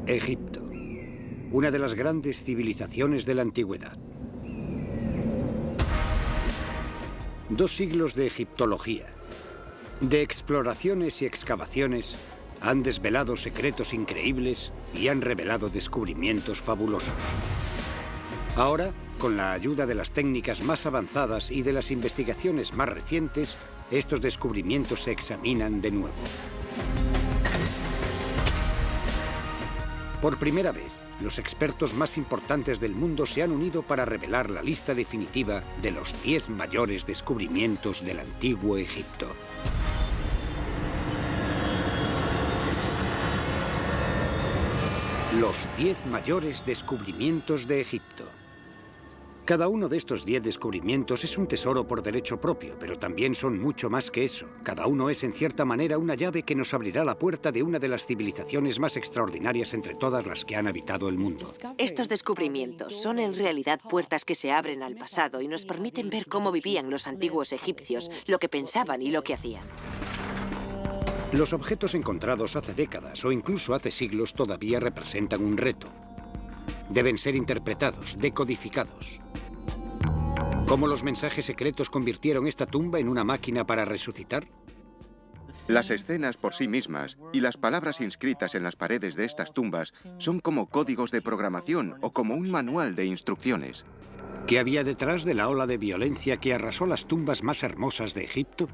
Egipto, una de las grandes civilizaciones de la antigüedad. 2 siglos de egiptología, de exploraciones y excavaciones, han desvelado secretos increíbles y han revelado descubrimientos fabulosos. Ahora, con la ayuda de las técnicas más avanzadas y de las investigaciones más recientes, estos descubrimientos se examinan de nuevo. Por primera vez, los expertos más importantes del mundo se han unido para revelar la lista definitiva de los 10 mayores descubrimientos del antiguo Egipto. Los 10 mayores descubrimientos de Egipto. Cada uno de estos 10 descubrimientos es un tesoro por derecho propio, pero también son mucho más que eso. Cada uno es, en cierta manera, una llave que nos abrirá la puerta de una de las civilizaciones más extraordinarias entre todas las que han habitado el mundo. Estos descubrimientos son en realidad puertas que se abren al pasado y nos permiten ver cómo vivían los antiguos egipcios, lo que pensaban y lo que hacían. Los objetos encontrados hace décadas o incluso hace siglos todavía representan un reto. Deben ser interpretados, decodificados. ¿Cómo los mensajes secretos convirtieron esta tumba en una máquina para resucitar? Las escenas por sí mismas y las palabras inscritas en las paredes de estas tumbas son como códigos de programación o como un manual de instrucciones. ¿Qué había detrás de la ola de violencia que arrasó las tumbas más hermosas de Egipto?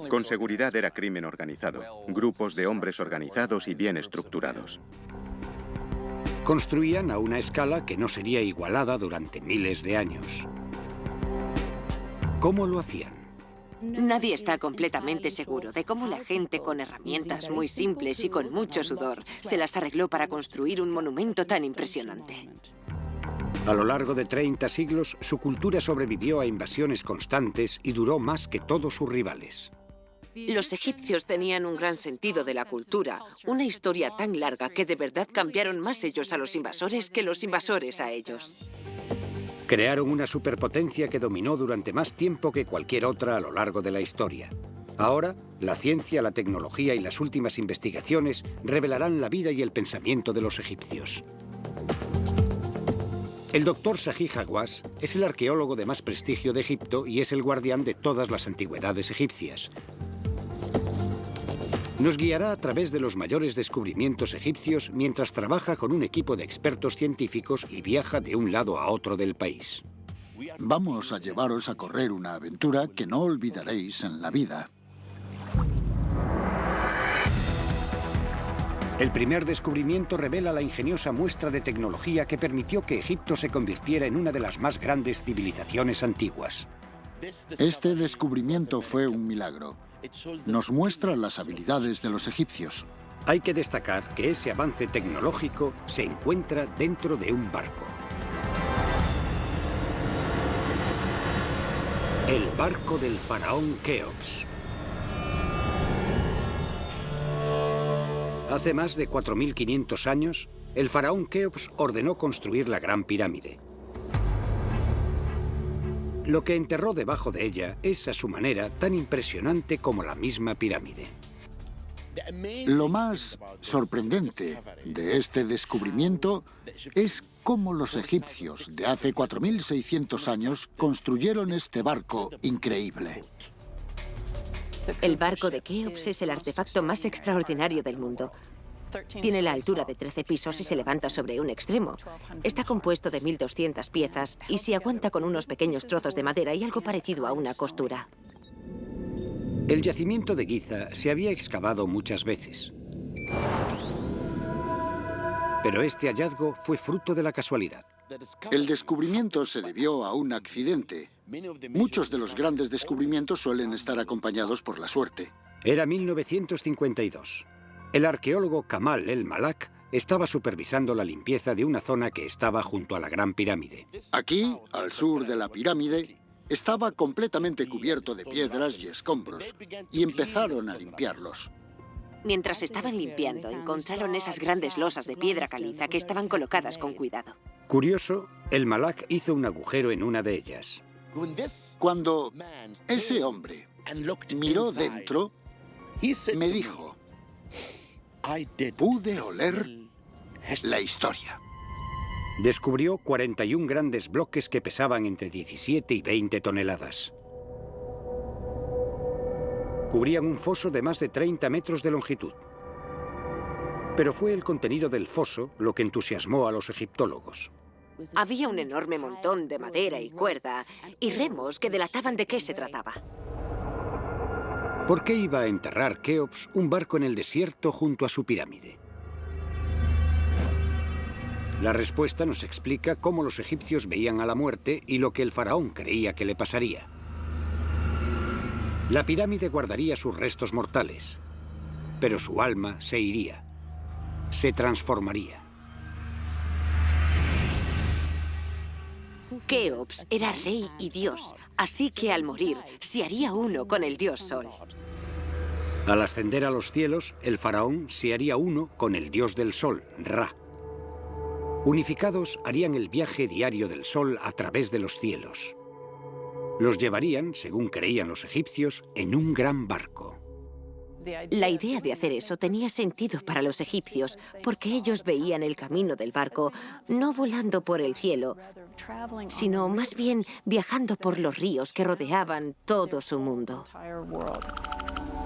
Con seguridad era crimen organizado, grupos de hombres organizados y bien estructurados. Construían a una escala que no sería igualada durante miles de años. ¿Cómo lo hacían? Nadie está completamente seguro de cómo la gente, con herramientas muy simples y con mucho sudor, se las arregló para construir un monumento tan impresionante. A lo largo de 30 siglos, su cultura sobrevivió a invasiones constantes y duró más que todos sus rivales. Los egipcios tenían un gran sentido de la cultura, una historia tan larga que de verdad cambiaron más ellos a los invasores que los invasores a ellos. Crearon una superpotencia que dominó durante más tiempo que cualquier otra a lo largo de la historia. Ahora, la ciencia, la tecnología y las últimas investigaciones revelarán la vida y el pensamiento de los egipcios. El doctor Zahi Hawass es el arqueólogo de más prestigio de Egipto y es el guardián de todas las antigüedades egipcias. Nos guiará a través de los mayores descubrimientos egipcios mientras trabaja con un equipo de expertos científicos y viaja de un lado a otro del país. Vamos a llevaros a correr una aventura que no olvidaréis en la vida. El primer descubrimiento revela la ingeniosa muestra de tecnología que permitió que Egipto se convirtiera en una de las más grandes civilizaciones antiguas. Este descubrimiento fue un milagro. Nos muestra las habilidades de los egipcios. Hay que destacar que ese avance tecnológico se encuentra dentro de un barco. El barco del faraón Keops. Hace más de 4.500 años, el faraón Keops ordenó construir la Gran Pirámide. Lo que enterró debajo de ella es, a su manera, tan impresionante como la misma pirámide. Lo más sorprendente de este descubrimiento es cómo los egipcios de hace 4.600 años construyeron este barco increíble. El barco de Keops es el artefacto más extraordinario del mundo. Tiene la altura de 13 pisos y se levanta sobre un extremo. Está compuesto de 1.200 piezas y se aguanta con unos pequeños trozos de madera y algo parecido a una costura. El yacimiento de Giza se había excavado muchas veces. Pero este hallazgo fue fruto de la casualidad. El descubrimiento se debió a un accidente. Muchos de los grandes descubrimientos suelen estar acompañados por la suerte. Era 1952. El arqueólogo Kamal el-Malak estaba supervisando la limpieza de una zona que estaba junto a la Gran Pirámide. Aquí, al sur de la pirámide, estaba completamente cubierto de piedras y escombros, y empezaron a limpiarlos. Mientras estaban limpiando, encontraron esas grandes losas de piedra caliza que estaban colocadas con cuidado. Curioso, el-Malak hizo un agujero en una de ellas. Cuando ese hombre miró dentro, me dijo: pude oler la historia. Descubrió 41 grandes bloques que pesaban entre 17 y 20 toneladas. Cubrían un foso de más de 30 metros de longitud. Pero fue el contenido del foso lo que entusiasmó a los egiptólogos. Había un enorme montón de madera y cuerda y remos que delataban de qué se trataba. ¿Por qué iba a enterrar Keops un barco en el desierto junto a su pirámide? La respuesta nos explica cómo los egipcios veían a la muerte y lo que el faraón creía que le pasaría. La pirámide guardaría sus restos mortales, pero su alma se iría, se transformaría. Keops era rey y dios, así que al morir se haría uno con el dios Sol. Al ascender a los cielos, el faraón se haría uno con el dios del sol, Ra. Unificados harían el viaje diario del sol a través de los cielos. Los llevarían, según creían los egipcios, en un gran barco. La idea de hacer eso tenía sentido para los egipcios, porque ellos veían el camino del barco no volando por el cielo, sino más bien viajando por los ríos que rodeaban todo su mundo.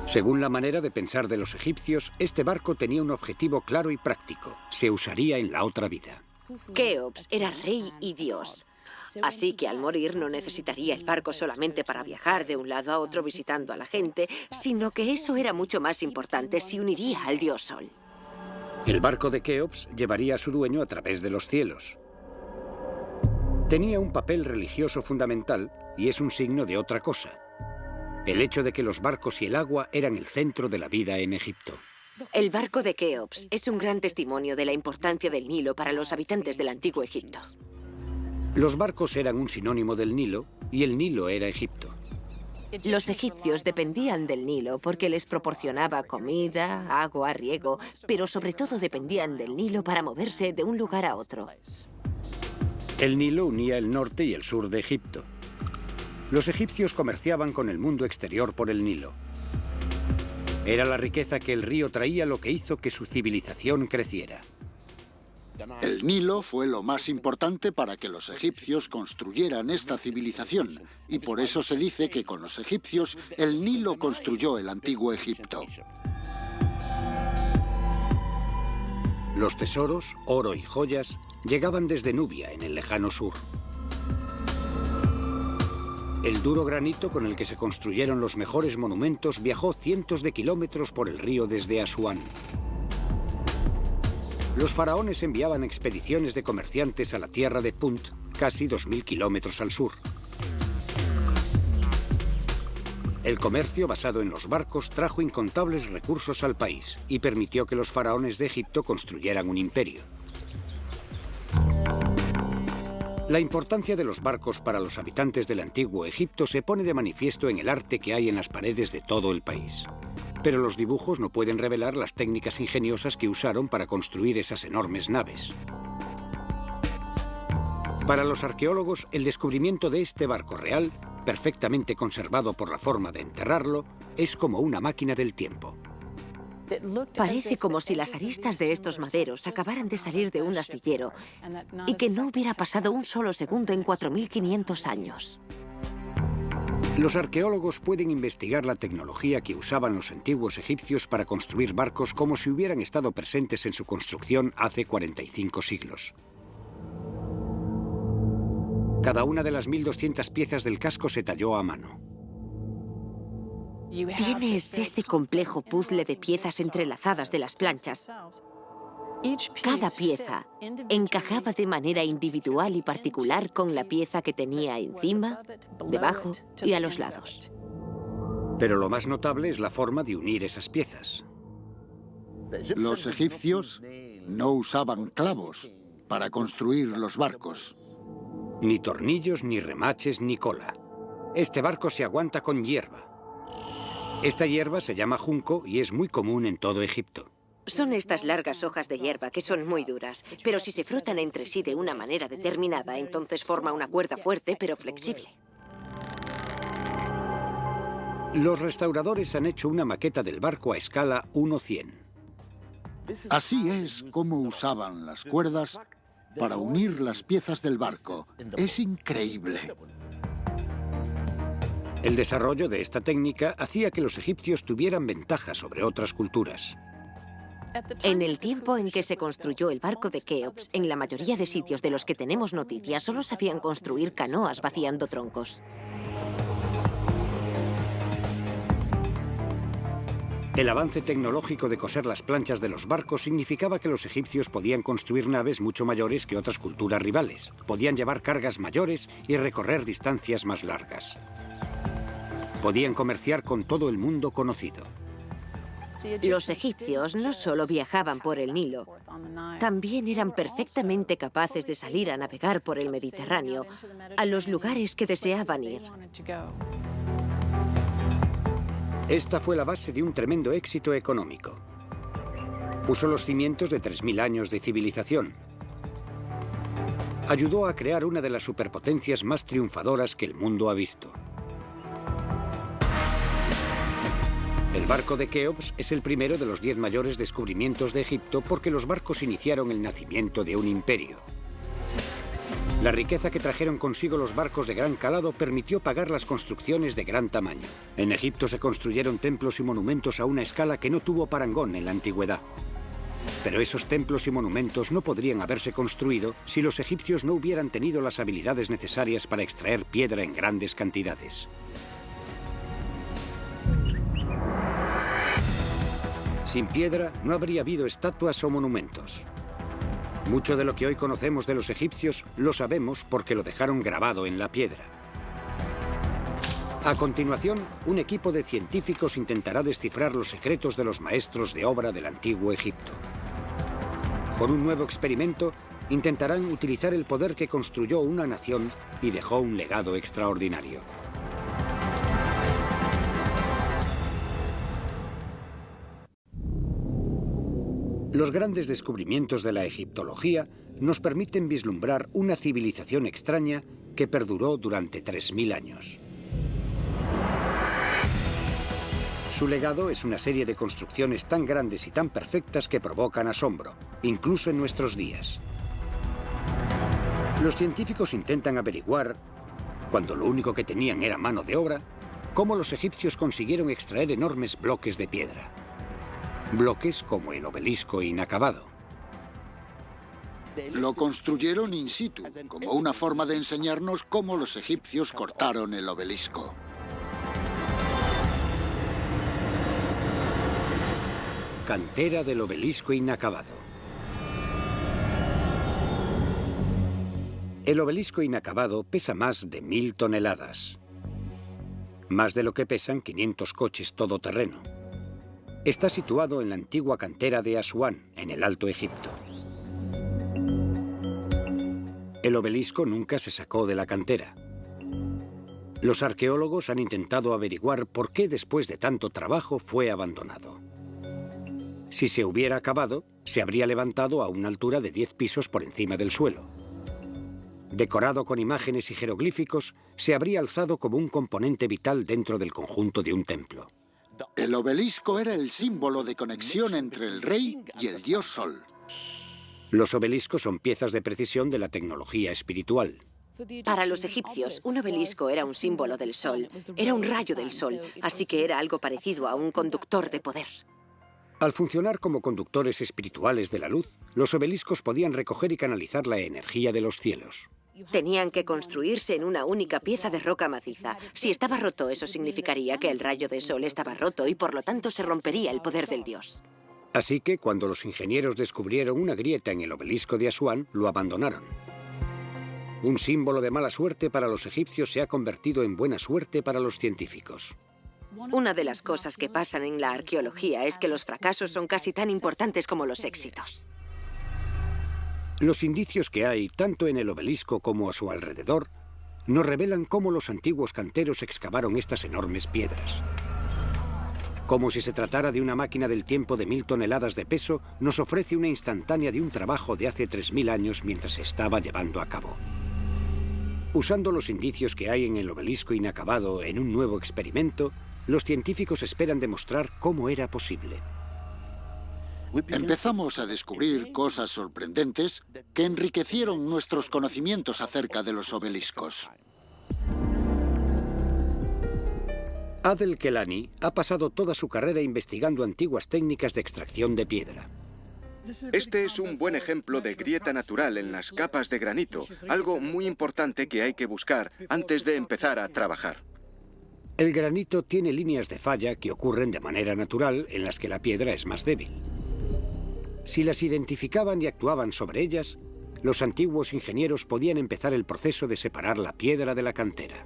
Según la manera de pensar de los egipcios, este barco tenía un objetivo claro y práctico. Se usaría en la otra vida. Keops era rey y dios. Así que al morir no necesitaría el barco solamente para viajar de un lado a otro visitando a la gente, sino que eso era mucho más importante, se uniría al dios Sol. El barco de Keops llevaría a su dueño a través de los cielos. Tenía un papel religioso fundamental y es un signo de otra cosa. El hecho de que los barcos y el agua eran el centro de la vida en Egipto. El barco de Keops es un gran testimonio de la importancia del Nilo para los habitantes del antiguo Egipto. Los barcos eran un sinónimo del Nilo y el Nilo era Egipto. Los egipcios dependían del Nilo porque les proporcionaba comida, agua, riego, pero sobre todo dependían del Nilo para moverse de un lugar a otro. El Nilo unía el norte y el sur de Egipto. Los egipcios comerciaban con el mundo exterior por el Nilo. Era la riqueza que el río traía lo que hizo que su civilización creciera. El Nilo fue lo más importante para que los egipcios construyeran esta civilización, y por eso se dice que con los egipcios el Nilo construyó el antiguo Egipto. Los tesoros, oro y joyas, llegaban desde Nubia, en el lejano sur. El duro granito con el que se construyeron los mejores monumentos viajó cientos de kilómetros por el río desde Asuán. Los faraones enviaban expediciones de comerciantes a la tierra de Punt, casi 2000 kilómetros al sur. El comercio basado en los barcos trajo incontables recursos al país y permitió que los faraones de Egipto construyeran un imperio. La importancia de los barcos para los habitantes del antiguo Egipto se pone de manifiesto en el arte que hay en las paredes de todo el país. Pero los dibujos no pueden revelar las técnicas ingeniosas que usaron para construir esas enormes naves. Para los arqueólogos, el descubrimiento de este barco real, perfectamente conservado por la forma de enterrarlo, es como una máquina del tiempo. Parece como si las aristas de estos maderos acabaran de salir de un astillero y que no hubiera pasado un solo segundo en 4500 años. Los arqueólogos pueden investigar la tecnología que usaban los antiguos egipcios para construir barcos como si hubieran estado presentes en su construcción hace 45 siglos. Cada una de las 1200 piezas del casco se talló a mano. Tienes ese complejo puzzle de piezas entrelazadas de las planchas. Cada pieza encajaba de manera individual y particular con la pieza que tenía encima, debajo y a los lados. Pero lo más notable es la forma de unir esas piezas. Los egipcios no usaban clavos para construir los barcos. Ni tornillos, ni remaches, ni cola. Este barco se aguanta con hierba. Esta hierba se llama junco y es muy común en todo Egipto. Son estas largas hojas de hierba que son muy duras, pero si se frotan entre sí de una manera determinada, entonces forma una cuerda fuerte pero flexible. Los restauradores han hecho una maqueta del barco a escala 1:100. Así es como usaban las cuerdas para unir las piezas del barco. Es increíble. El desarrollo de esta técnica hacía que los egipcios tuvieran ventaja sobre otras culturas. En el tiempo en que se construyó el barco de Keops, en la mayoría de sitios de los que tenemos noticias, solo sabían construir canoas vaciando troncos. El avance tecnológico de coser las planchas de los barcos significaba que los egipcios podían construir naves mucho mayores que otras culturas rivales. Podían llevar cargas mayores y recorrer distancias más largas. Podían comerciar con todo el mundo conocido. Los egipcios no solo viajaban por el Nilo, también eran perfectamente capaces de salir a navegar por el Mediterráneo a los lugares que deseaban ir. Esta fue la base de un tremendo éxito económico. Puso los cimientos de 3000 años de civilización. Ayudó a crear una de las superpotencias más triunfadoras que el mundo ha visto. El barco de Keops es el primero de los 10 mayores descubrimientos de Egipto porque los barcos iniciaron el nacimiento de un imperio. La riqueza que trajeron consigo los barcos de gran calado permitió pagar las construcciones de gran tamaño. En Egipto se construyeron templos y monumentos a una escala que no tuvo parangón en la antigüedad. Pero esos templos y monumentos no podrían haberse construido si los egipcios no hubieran tenido las habilidades necesarias para extraer piedra en grandes cantidades. Sin piedra no habría habido estatuas o monumentos. Mucho de lo que hoy conocemos de los egipcios lo sabemos porque lo dejaron grabado en la piedra. A continuación, un equipo de científicos intentará descifrar los secretos de los maestros de obra del antiguo Egipto. Con un nuevo experimento, intentarán utilizar el poder que construyó una nación y dejó un legado extraordinario. Los grandes descubrimientos de la egiptología nos permiten vislumbrar una civilización extraña que perduró durante 3000 años. Su legado es una serie de construcciones tan grandes y tan perfectas que provocan asombro, incluso en nuestros días. Los científicos intentan averiguar, cuando lo único que tenían era mano de obra, cómo los egipcios consiguieron extraer enormes bloques de piedra. Bloques como el obelisco inacabado. Lo construyeron in situ, como una forma de enseñarnos cómo los egipcios cortaron el obelisco. Cantera del obelisco inacabado. El obelisco inacabado pesa más de 1000 toneladas. Más de lo que pesan 500 coches todoterreno. Está situado en la antigua cantera de Asuán, en el Alto Egipto. El obelisco nunca se sacó de la cantera. Los arqueólogos han intentado averiguar por qué después de tanto trabajo fue abandonado. Si se hubiera acabado, se habría levantado a una altura de 10 pisos por encima del suelo. Decorado con imágenes y jeroglíficos, se habría alzado como un componente vital dentro del conjunto de un templo. El obelisco era el símbolo de conexión entre el rey y el dios Sol. Los obeliscos son piezas de precisión de la tecnología espiritual. Para los egipcios, un obelisco era un símbolo del sol, era un rayo del sol, así que era algo parecido a un conductor de poder. Al funcionar como conductores espirituales de la luz, los obeliscos podían recoger y canalizar la energía de los cielos. Tenían que construirse en una única pieza de roca maciza. Si estaba roto, eso significaría que el rayo de sol estaba roto y por lo tanto se rompería el poder del dios. Así que cuando los ingenieros descubrieron una grieta en el obelisco de Asuán, lo abandonaron. Un símbolo de mala suerte para los egipcios se ha convertido en buena suerte para los científicos. Una de las cosas que pasan en la arqueología es que los fracasos son casi tan importantes como los éxitos. Los indicios que hay, tanto en el obelisco como a su alrededor, nos revelan cómo los antiguos canteros excavaron estas enormes piedras. Como si se tratara de una máquina del tiempo de 1000 toneladas de peso, nos ofrece una instantánea de un trabajo de hace 3000 años mientras se estaba llevando a cabo. Usando los indicios que hay en el obelisco inacabado en un nuevo experimento, los científicos esperan demostrar cómo era posible. Empezamos a descubrir cosas sorprendentes que enriquecieron nuestros conocimientos acerca de los obeliscos. Adel Kelani ha pasado toda su carrera investigando antiguas técnicas de extracción de piedra. Este es un buen ejemplo de grieta natural en las capas de granito, algo muy importante que hay que buscar antes de empezar a trabajar. El granito tiene líneas de falla que ocurren de manera natural en las que la piedra es más débil. Si las identificaban y actuaban sobre ellas, los antiguos ingenieros podían empezar el proceso de separar la piedra de la cantera.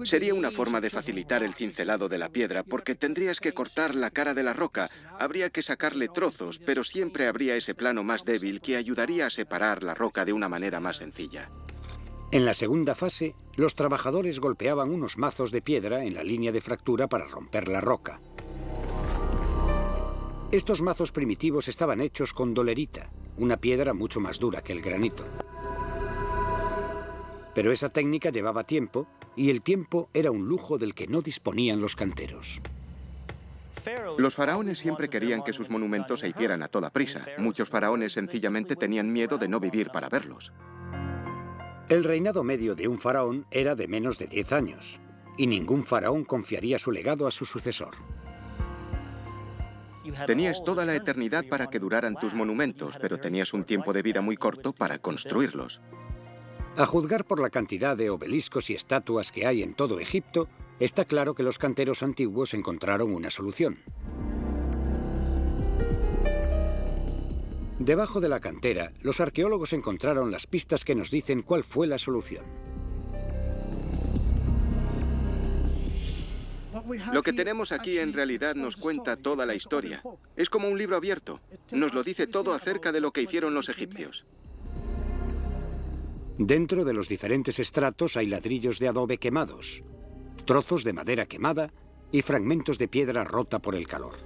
Sería una forma de facilitar el cincelado de la piedra porque tendrías que cortar la cara de la roca, habría que sacarle trozos, pero siempre habría ese plano más débil que ayudaría a separar la roca de una manera más sencilla. En la segunda fase, los trabajadores golpeaban unos mazos de piedra en la línea de fractura para romper la roca. Estos mazos primitivos estaban hechos con dolerita, una piedra mucho más dura que el granito. Pero esa técnica llevaba tiempo, y el tiempo era un lujo del que no disponían los canteros. Los faraones siempre querían que sus monumentos se hicieran a toda prisa. Muchos faraones sencillamente tenían miedo de no vivir para verlos. El reinado medio de un faraón era de menos de 10 años, y ningún faraón confiaría su legado a su sucesor. Tenías toda la eternidad para que duraran tus monumentos, pero tenías un tiempo de vida muy corto para construirlos. A juzgar por la cantidad de obeliscos y estatuas que hay en todo Egipto, está claro que los canteros antiguos encontraron una solución. Debajo de la cantera, los arqueólogos encontraron las pistas que nos dicen cuál fue la solución. Lo que tenemos aquí en realidad nos cuenta toda la historia. Es como un libro abierto. Nos lo dice todo acerca de lo que hicieron los egipcios. Dentro de los diferentes estratos hay ladrillos de adobe quemados, trozos de madera quemada y fragmentos de piedra rota por el calor.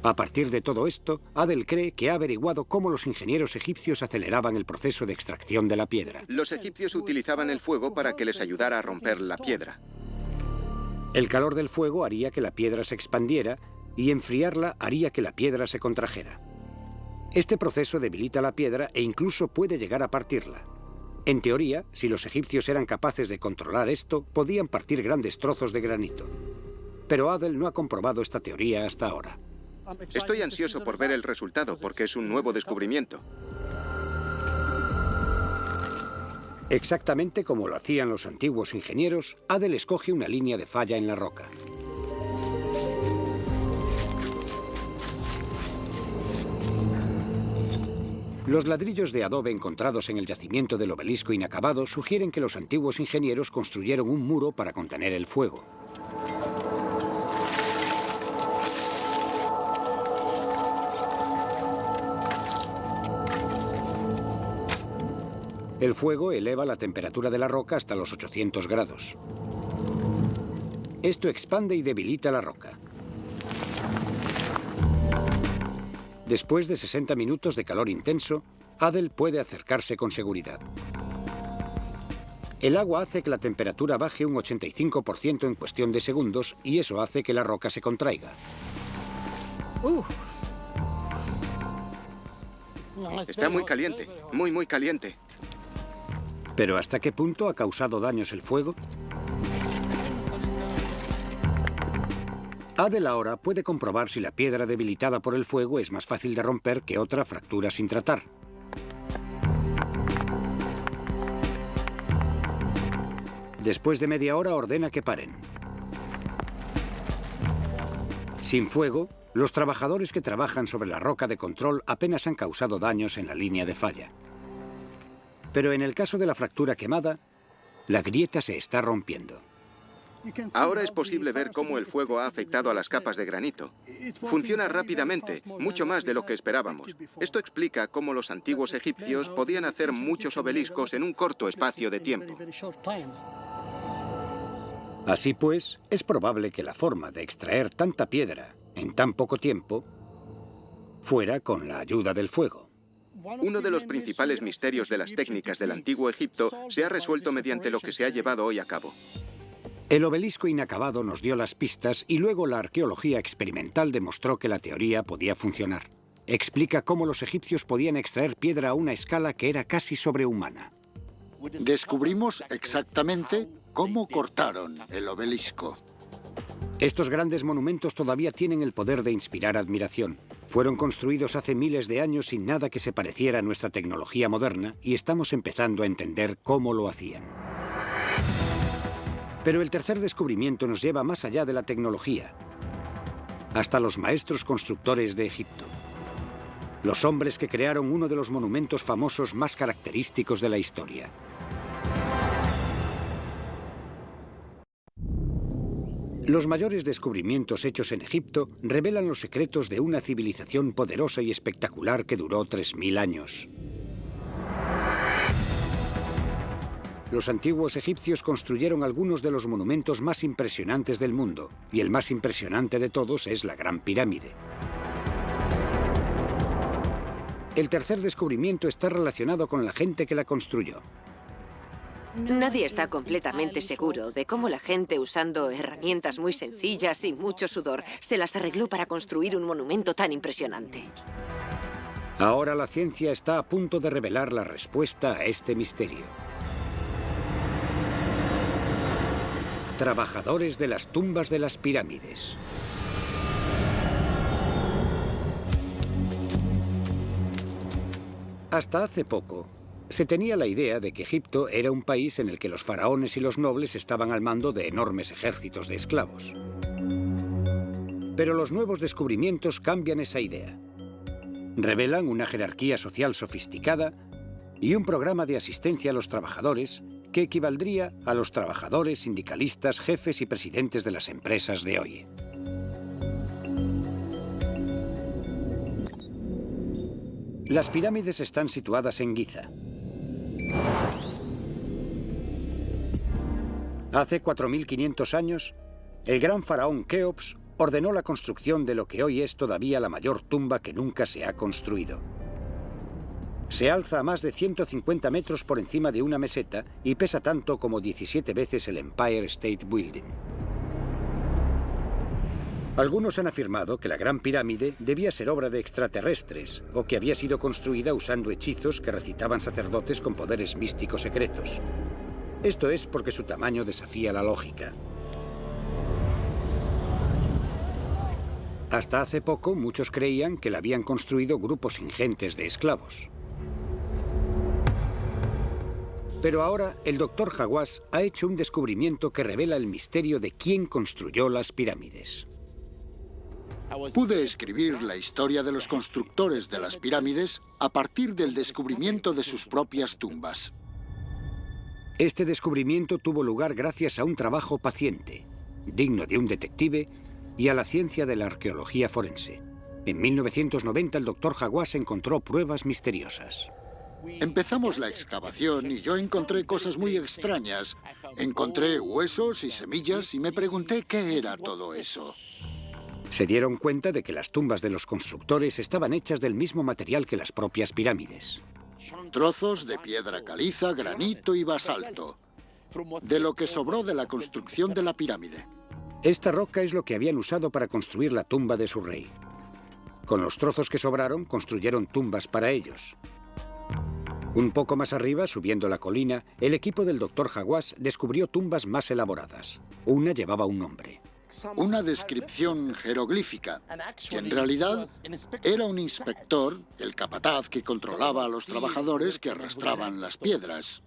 A partir de todo esto, Adel cree que ha averiguado cómo los ingenieros egipcios aceleraban el proceso de extracción de la piedra. Los egipcios utilizaban el fuego para que les ayudara a romper la piedra. El calor del fuego haría que la piedra se expandiera y enfriarla haría que la piedra se contrajera. Este proceso debilita la piedra e incluso puede llegar a partirla. En teoría, si los egipcios eran capaces de controlar esto, podían partir grandes trozos de granito. Pero Adel no ha comprobado esta teoría hasta ahora. Estoy ansioso por ver el resultado porque es un nuevo descubrimiento. Exactamente como lo hacían los antiguos ingenieros, Adel escoge una línea de falla en la roca. Los ladrillos de adobe encontrados en el yacimiento del obelisco inacabado sugieren que los antiguos ingenieros construyeron un muro para contener el fuego. El fuego eleva la temperatura de la roca hasta los 800 grados. Esto expande y debilita la roca. Después de 60 minutos de calor intenso, Adel puede acercarse con seguridad. El agua hace que la temperatura baje un 85% en cuestión de segundos y eso hace que la roca se contraiga. Está muy caliente, muy caliente. ¿Pero hasta qué punto ha causado daños el fuego? Adel ahora puede comprobar si la piedra debilitada por el fuego es más fácil de romper que otra fractura sin tratar. Después de media hora ordena que paren. Sin fuego, los trabajadores que trabajan sobre la roca de control apenas han causado daños en la línea de falla. Pero en el caso de la fractura quemada, la grieta se está rompiendo. Ahora es posible ver cómo el fuego ha afectado a las capas de granito. Funciona rápidamente, mucho más de lo que esperábamos. Esto explica cómo los antiguos egipcios podían hacer muchos obeliscos en un corto espacio de tiempo. Así pues, es probable que la forma de extraer tanta piedra en tan poco tiempo fuera con la ayuda del fuego. Uno de los principales misterios de las técnicas del antiguo Egipto se ha resuelto mediante lo que se ha llevado hoy a cabo. El obelisco inacabado nos dio las pistas y luego la arqueología experimental demostró que la teoría podía funcionar. Explica cómo los egipcios podían extraer piedra a una escala que era casi sobrehumana. Descubrimos exactamente cómo cortaron el obelisco. Estos grandes monumentos todavía tienen el poder de inspirar admiración. Fueron construidos hace miles de años sin nada que se pareciera a nuestra tecnología moderna y estamos empezando a entender cómo lo hacían. Pero el tercer descubrimiento nos lleva más allá de la tecnología, hasta los maestros constructores de Egipto. Los hombres que crearon uno de los monumentos famosos más característicos de la historia. Los mayores descubrimientos hechos en Egipto revelan los secretos de una civilización poderosa y espectacular que duró 3000 años. Los antiguos egipcios construyeron algunos de los monumentos más impresionantes del mundo, y el más impresionante de todos es la Gran Pirámide. El tercer descubrimiento está relacionado con la gente que la construyó. Nadie está completamente seguro de cómo la gente, usando herramientas muy sencillas y mucho sudor, se las arregló para construir un monumento tan impresionante. Ahora la ciencia está a punto de revelar la respuesta a este misterio. Trabajadores de las tumbas de las pirámides. Hasta hace poco, se tenía la idea de que Egipto era un país en el que los faraones y los nobles estaban al mando de enormes ejércitos de esclavos. Pero los nuevos descubrimientos cambian esa idea. Revelan una jerarquía social sofisticada y un programa de asistencia a los trabajadores que equivaldría a los trabajadores, sindicalistas, jefes y presidentes de las empresas de hoy. Las pirámides están situadas en Giza. Hace 4500 años, el gran faraón Keops ordenó la construcción de lo que hoy es todavía la mayor tumba que nunca se ha construido. Se alza a más de 150 metros por encima de una meseta y pesa tanto como 17 veces el Empire State Building. Algunos han afirmado que la Gran Pirámide debía ser obra de extraterrestres o que había sido construida usando hechizos que recitaban sacerdotes con poderes místicos secretos. Esto es porque su tamaño desafía la lógica. Hasta hace poco, muchos creían que la habían construido grupos ingentes de esclavos. Pero ahora, el Dr. Hawass ha hecho un descubrimiento que revela el misterio de quién construyó las pirámides. Pude escribir la historia de los constructores de las pirámides a partir del descubrimiento de sus propias tumbas. Este descubrimiento tuvo lugar gracias a un trabajo paciente, digno de un detective, y a la ciencia de la arqueología forense. En 1990 el Dr. Hawass encontró pruebas misteriosas. Empezamos la excavación y yo encontré cosas muy extrañas. Encontré huesos y semillas y me pregunté qué era todo eso. Se dieron cuenta de que las tumbas de los constructores estaban hechas del mismo material que las propias pirámides. Trozos de piedra caliza, granito y basalto, de lo que sobró de la construcción de la pirámide. Esta roca es lo que habían usado para construir la tumba de su rey. Con los trozos que sobraron, construyeron tumbas para ellos. Un poco más arriba, subiendo la colina, el equipo del Dr. Hawass descubrió tumbas más elaboradas. Una llevaba un nombre. Una descripción jeroglífica, que en realidad era un inspector, el capataz que controlaba a los trabajadores que arrastraban las piedras.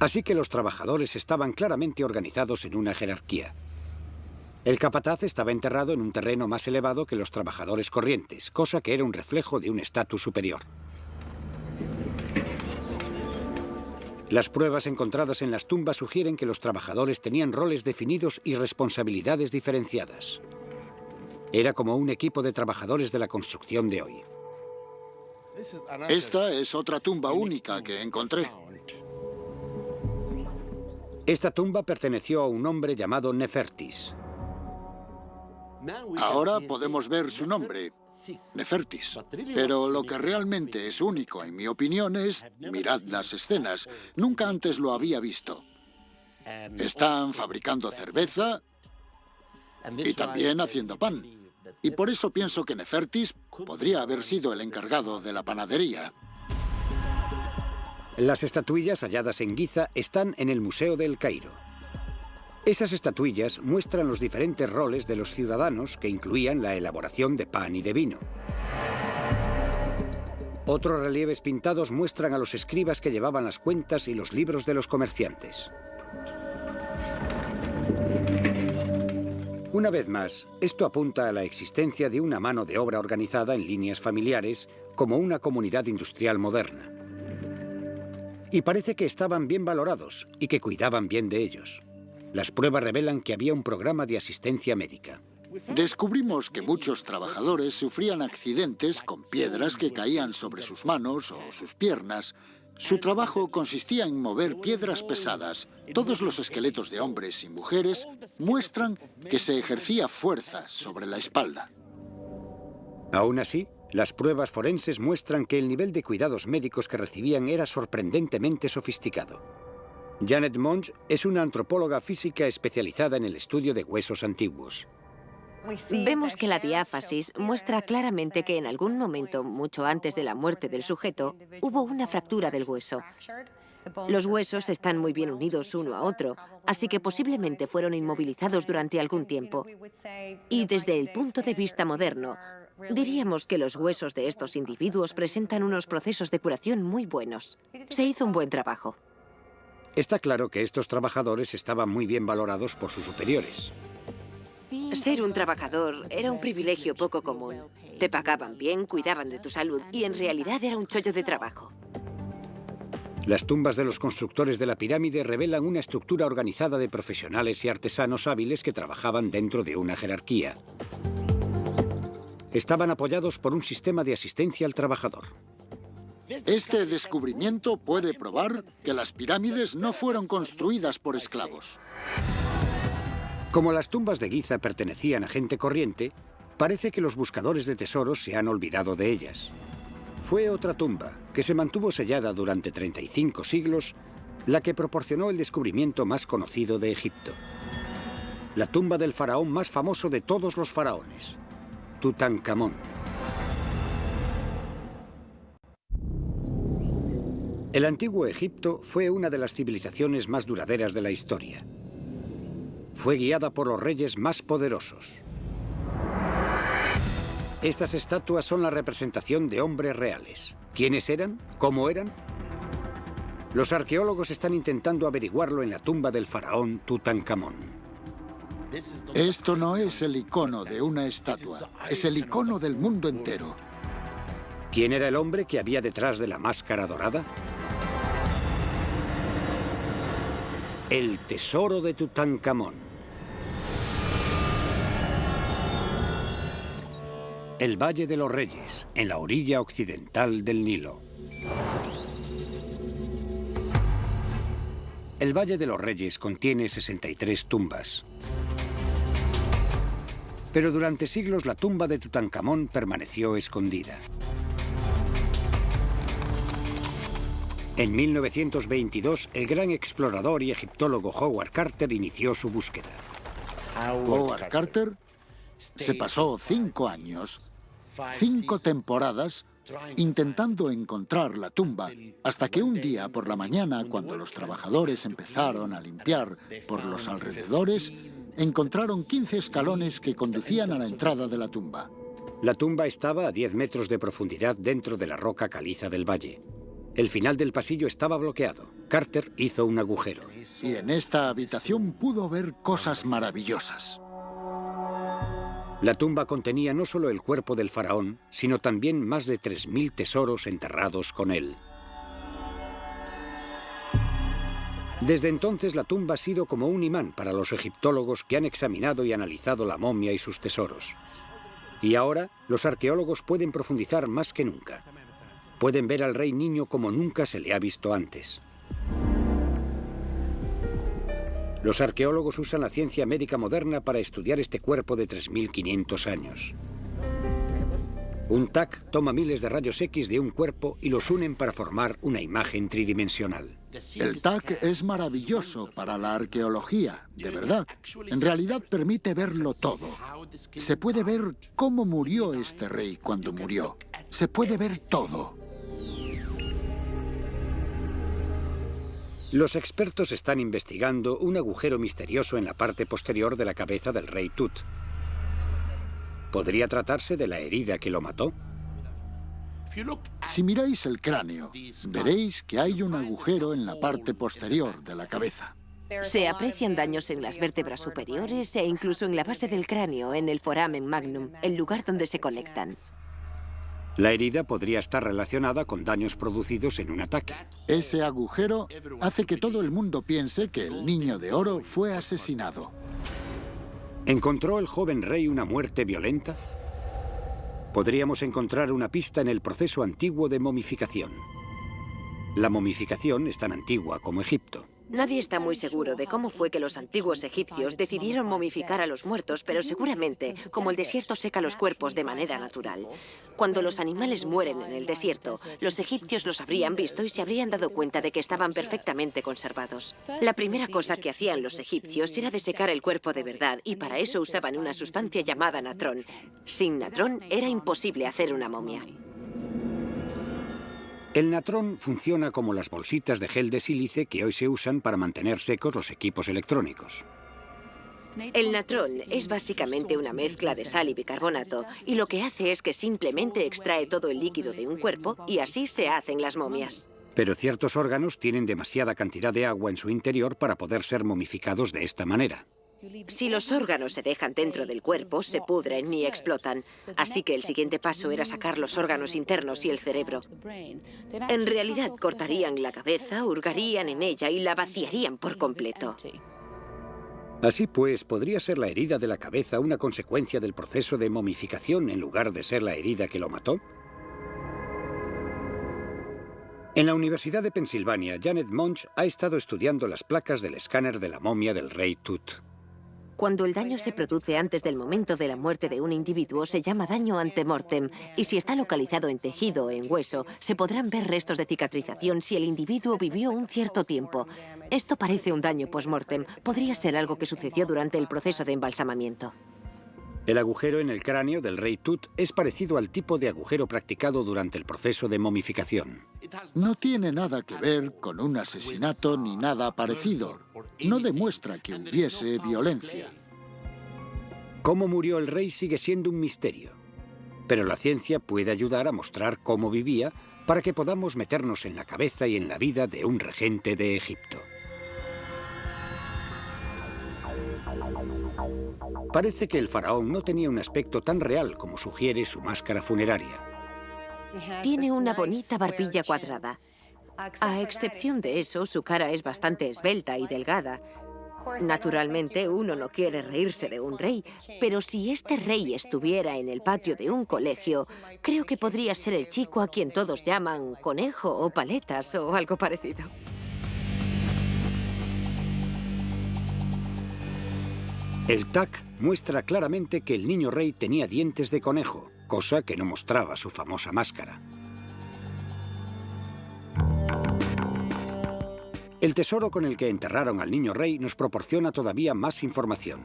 Así que los trabajadores estaban claramente organizados en una jerarquía. El capataz estaba enterrado en un terreno más elevado que los trabajadores corrientes, cosa que era un reflejo de un estatus superior. Las pruebas encontradas en las tumbas sugieren que los trabajadores tenían roles definidos y responsabilidades diferenciadas. Era como un equipo de trabajadores de la construcción de hoy. Esta es otra tumba única que encontré. Esta tumba perteneció a un hombre llamado Nefertis. Ahora podemos ver su nombre, Nefertis. Pero lo que realmente es único, en mi opinión, es... mirad las escenas. Nunca antes lo había visto. Están fabricando cerveza y también haciendo pan. Y por eso pienso que Nefertis podría haber sido el encargado de la panadería. Las estatuillas halladas en Giza están en el Museo de El Cairo. Esas estatuillas muestran los diferentes roles de los ciudadanos que incluían la elaboración de pan y de vino. Otros relieves pintados muestran a los escribas que llevaban las cuentas y los libros de los comerciantes. Una vez más, esto apunta a la existencia de una mano de obra organizada en líneas familiares como una comunidad industrial moderna. Y parece que estaban bien valorados y que cuidaban bien de ellos. Las pruebas revelan que había un programa de asistencia médica. Descubrimos que muchos trabajadores sufrían accidentes con piedras que caían sobre sus manos o sus piernas. Su trabajo consistía en mover piedras pesadas. Todos los esqueletos de hombres y mujeres muestran que se ejercía fuerza sobre la espalda. Aún así, las pruebas forenses muestran que el nivel de cuidados médicos que recibían era sorprendentemente sofisticado. Janet Monge es una antropóloga física especializada en el estudio de huesos antiguos. Vemos que la diáfasis muestra claramente que en algún momento, mucho antes de la muerte del sujeto, hubo una fractura del hueso. Los huesos están muy bien unidos uno a otro, así que posiblemente fueron inmovilizados durante algún tiempo. Y desde el punto de vista moderno, diríamos que los huesos de estos individuos presentan unos procesos de curación muy buenos. Se hizo un buen trabajo. Está claro que estos trabajadores estaban muy bien valorados por sus superiores. Ser un trabajador era un privilegio poco común. Te pagaban bien, cuidaban de tu salud y en realidad era un chollo de trabajo. Las tumbas de los constructores de la pirámide revelan una estructura organizada de profesionales y artesanos hábiles que trabajaban dentro de una jerarquía. Estaban apoyados por un sistema de asistencia al trabajador. Este descubrimiento puede probar que las pirámides no fueron construidas por esclavos. Como las tumbas de Giza pertenecían a gente corriente, parece que los buscadores de tesoros se han olvidado de ellas. Fue otra tumba, que se mantuvo sellada durante 35 siglos, la que proporcionó el descubrimiento más conocido de Egipto. La tumba del faraón más famoso de todos los faraones, Tutankamón. El antiguo Egipto fue una de las civilizaciones más duraderas de la historia. Fue guiada por los reyes más poderosos. Estas estatuas son la representación de hombres reales. ¿Quiénes eran? ¿Cómo eran? Los arqueólogos están intentando averiguarlo en la tumba del faraón Tutankamón. Esto no es el icono de una estatua, es el icono del mundo entero. ¿Quién era el hombre que había detrás de la máscara dorada? El tesoro de Tutankamón. El Valle de los Reyes, en la orilla occidental del Nilo. El Valle de los Reyes contiene 63 tumbas. Pero durante siglos la tumba de Tutankamón permaneció escondida. En 1922, el gran explorador y egiptólogo Howard Carter inició su búsqueda. Howard Carter se pasó 5 años, 5 temporadas, intentando encontrar la tumba, hasta que un día por la mañana, cuando los trabajadores empezaron a limpiar por los alrededores, encontraron 15 escalones que conducían a la entrada de la tumba. La tumba estaba a 10 metros de profundidad dentro de la roca caliza del valle. El final del pasillo estaba bloqueado. Carter hizo un agujero. Y en esta habitación pudo ver cosas maravillosas. La tumba contenía no solo el cuerpo del faraón, sino también más de 3000 tesoros enterrados con él. Desde entonces la tumba ha sido como un imán para los egiptólogos que han examinado y analizado la momia y sus tesoros. Y ahora los arqueólogos pueden profundizar más que nunca. Pueden ver al rey niño como nunca se le ha visto antes. Los arqueólogos usan la ciencia médica moderna para estudiar este cuerpo de 3500 años. Un TAC toma miles de rayos X de un cuerpo y los unen para formar una imagen tridimensional. El TAC es maravilloso para la arqueología, de verdad. En realidad permite verlo todo. Se puede ver cómo murió este rey cuando murió. Se puede ver todo. Los expertos están investigando un agujero misterioso en la parte posterior de la cabeza del rey Tut. ¿Podría tratarse de la herida que lo mató? Si miráis el cráneo, veréis que hay un agujero en la parte posterior de la cabeza. Se aprecian daños en las vértebras superiores e incluso en la base del cráneo, en el foramen magnum, el lugar donde se conectan. La herida podría estar relacionada con daños producidos en un ataque. Ese agujero hace que todo el mundo piense que el Niño de Oro fue asesinado. ¿Encontró el joven rey una muerte violenta? Podríamos encontrar una pista en el proceso antiguo de momificación. La momificación es tan antigua como Egipto. Nadie está muy seguro de cómo fue que los antiguos egipcios decidieron momificar a los muertos, pero seguramente, como el desierto seca los cuerpos de manera natural, cuando los animales mueren en el desierto, los egipcios los habrían visto y se habrían dado cuenta de que estaban perfectamente conservados. La primera cosa que hacían los egipcios era desecar el cuerpo de verdad, y para eso usaban una sustancia llamada natrón. Sin natrón era imposible hacer una momia. El natrón funciona como las bolsitas de gel de sílice que hoy se usan para mantener secos los equipos electrónicos. El natrón es básicamente una mezcla de sal y bicarbonato, y lo que hace es que simplemente extrae todo el líquido de un cuerpo y así se hacen las momias. Pero ciertos órganos tienen demasiada cantidad de agua en su interior para poder ser momificados de esta manera. Si los órganos se dejan dentro del cuerpo, se pudren y explotan. Así que el siguiente paso era sacar los órganos internos y el cerebro. En realidad, cortarían la cabeza, hurgarían en ella y la vaciarían por completo. Así pues, ¿podría ser la herida de la cabeza una consecuencia del proceso de momificación en lugar de ser la herida que lo mató? En la Universidad de Pensilvania, Janet Munch ha estado estudiando las placas del escáner de la momia del rey Tut. Cuando el daño se produce antes del momento de la muerte de un individuo, se llama daño ante-mortem, y si está localizado en tejido o en hueso, se podrán ver restos de cicatrización si el individuo vivió un cierto tiempo. Esto parece un daño post-mortem. Podría ser algo que sucedió durante el proceso de embalsamamiento. El agujero en el cráneo del rey Tut es parecido al tipo de agujero practicado durante el proceso de momificación. No tiene nada que ver con un asesinato ni nada parecido. No demuestra que hubiese violencia. Cómo murió el rey sigue siendo un misterio. Pero la ciencia puede ayudar a mostrar cómo vivía para que podamos meternos en la cabeza y en la vida de un regente de Egipto. Parece que el faraón no tenía un aspecto tan real como sugiere su máscara funeraria. Tiene una bonita barbilla cuadrada. A excepción de eso, su cara es bastante esbelta y delgada. Naturalmente, uno no quiere reírse de un rey, pero si este rey estuviera en el patio de un colegio, creo que podría ser el chico a quien todos llaman conejo o paletas o algo parecido. El TAC muestra claramente que el niño rey tenía dientes de conejo, cosa que no mostraba su famosa máscara. El tesoro con el que enterraron al niño rey nos proporciona todavía más información.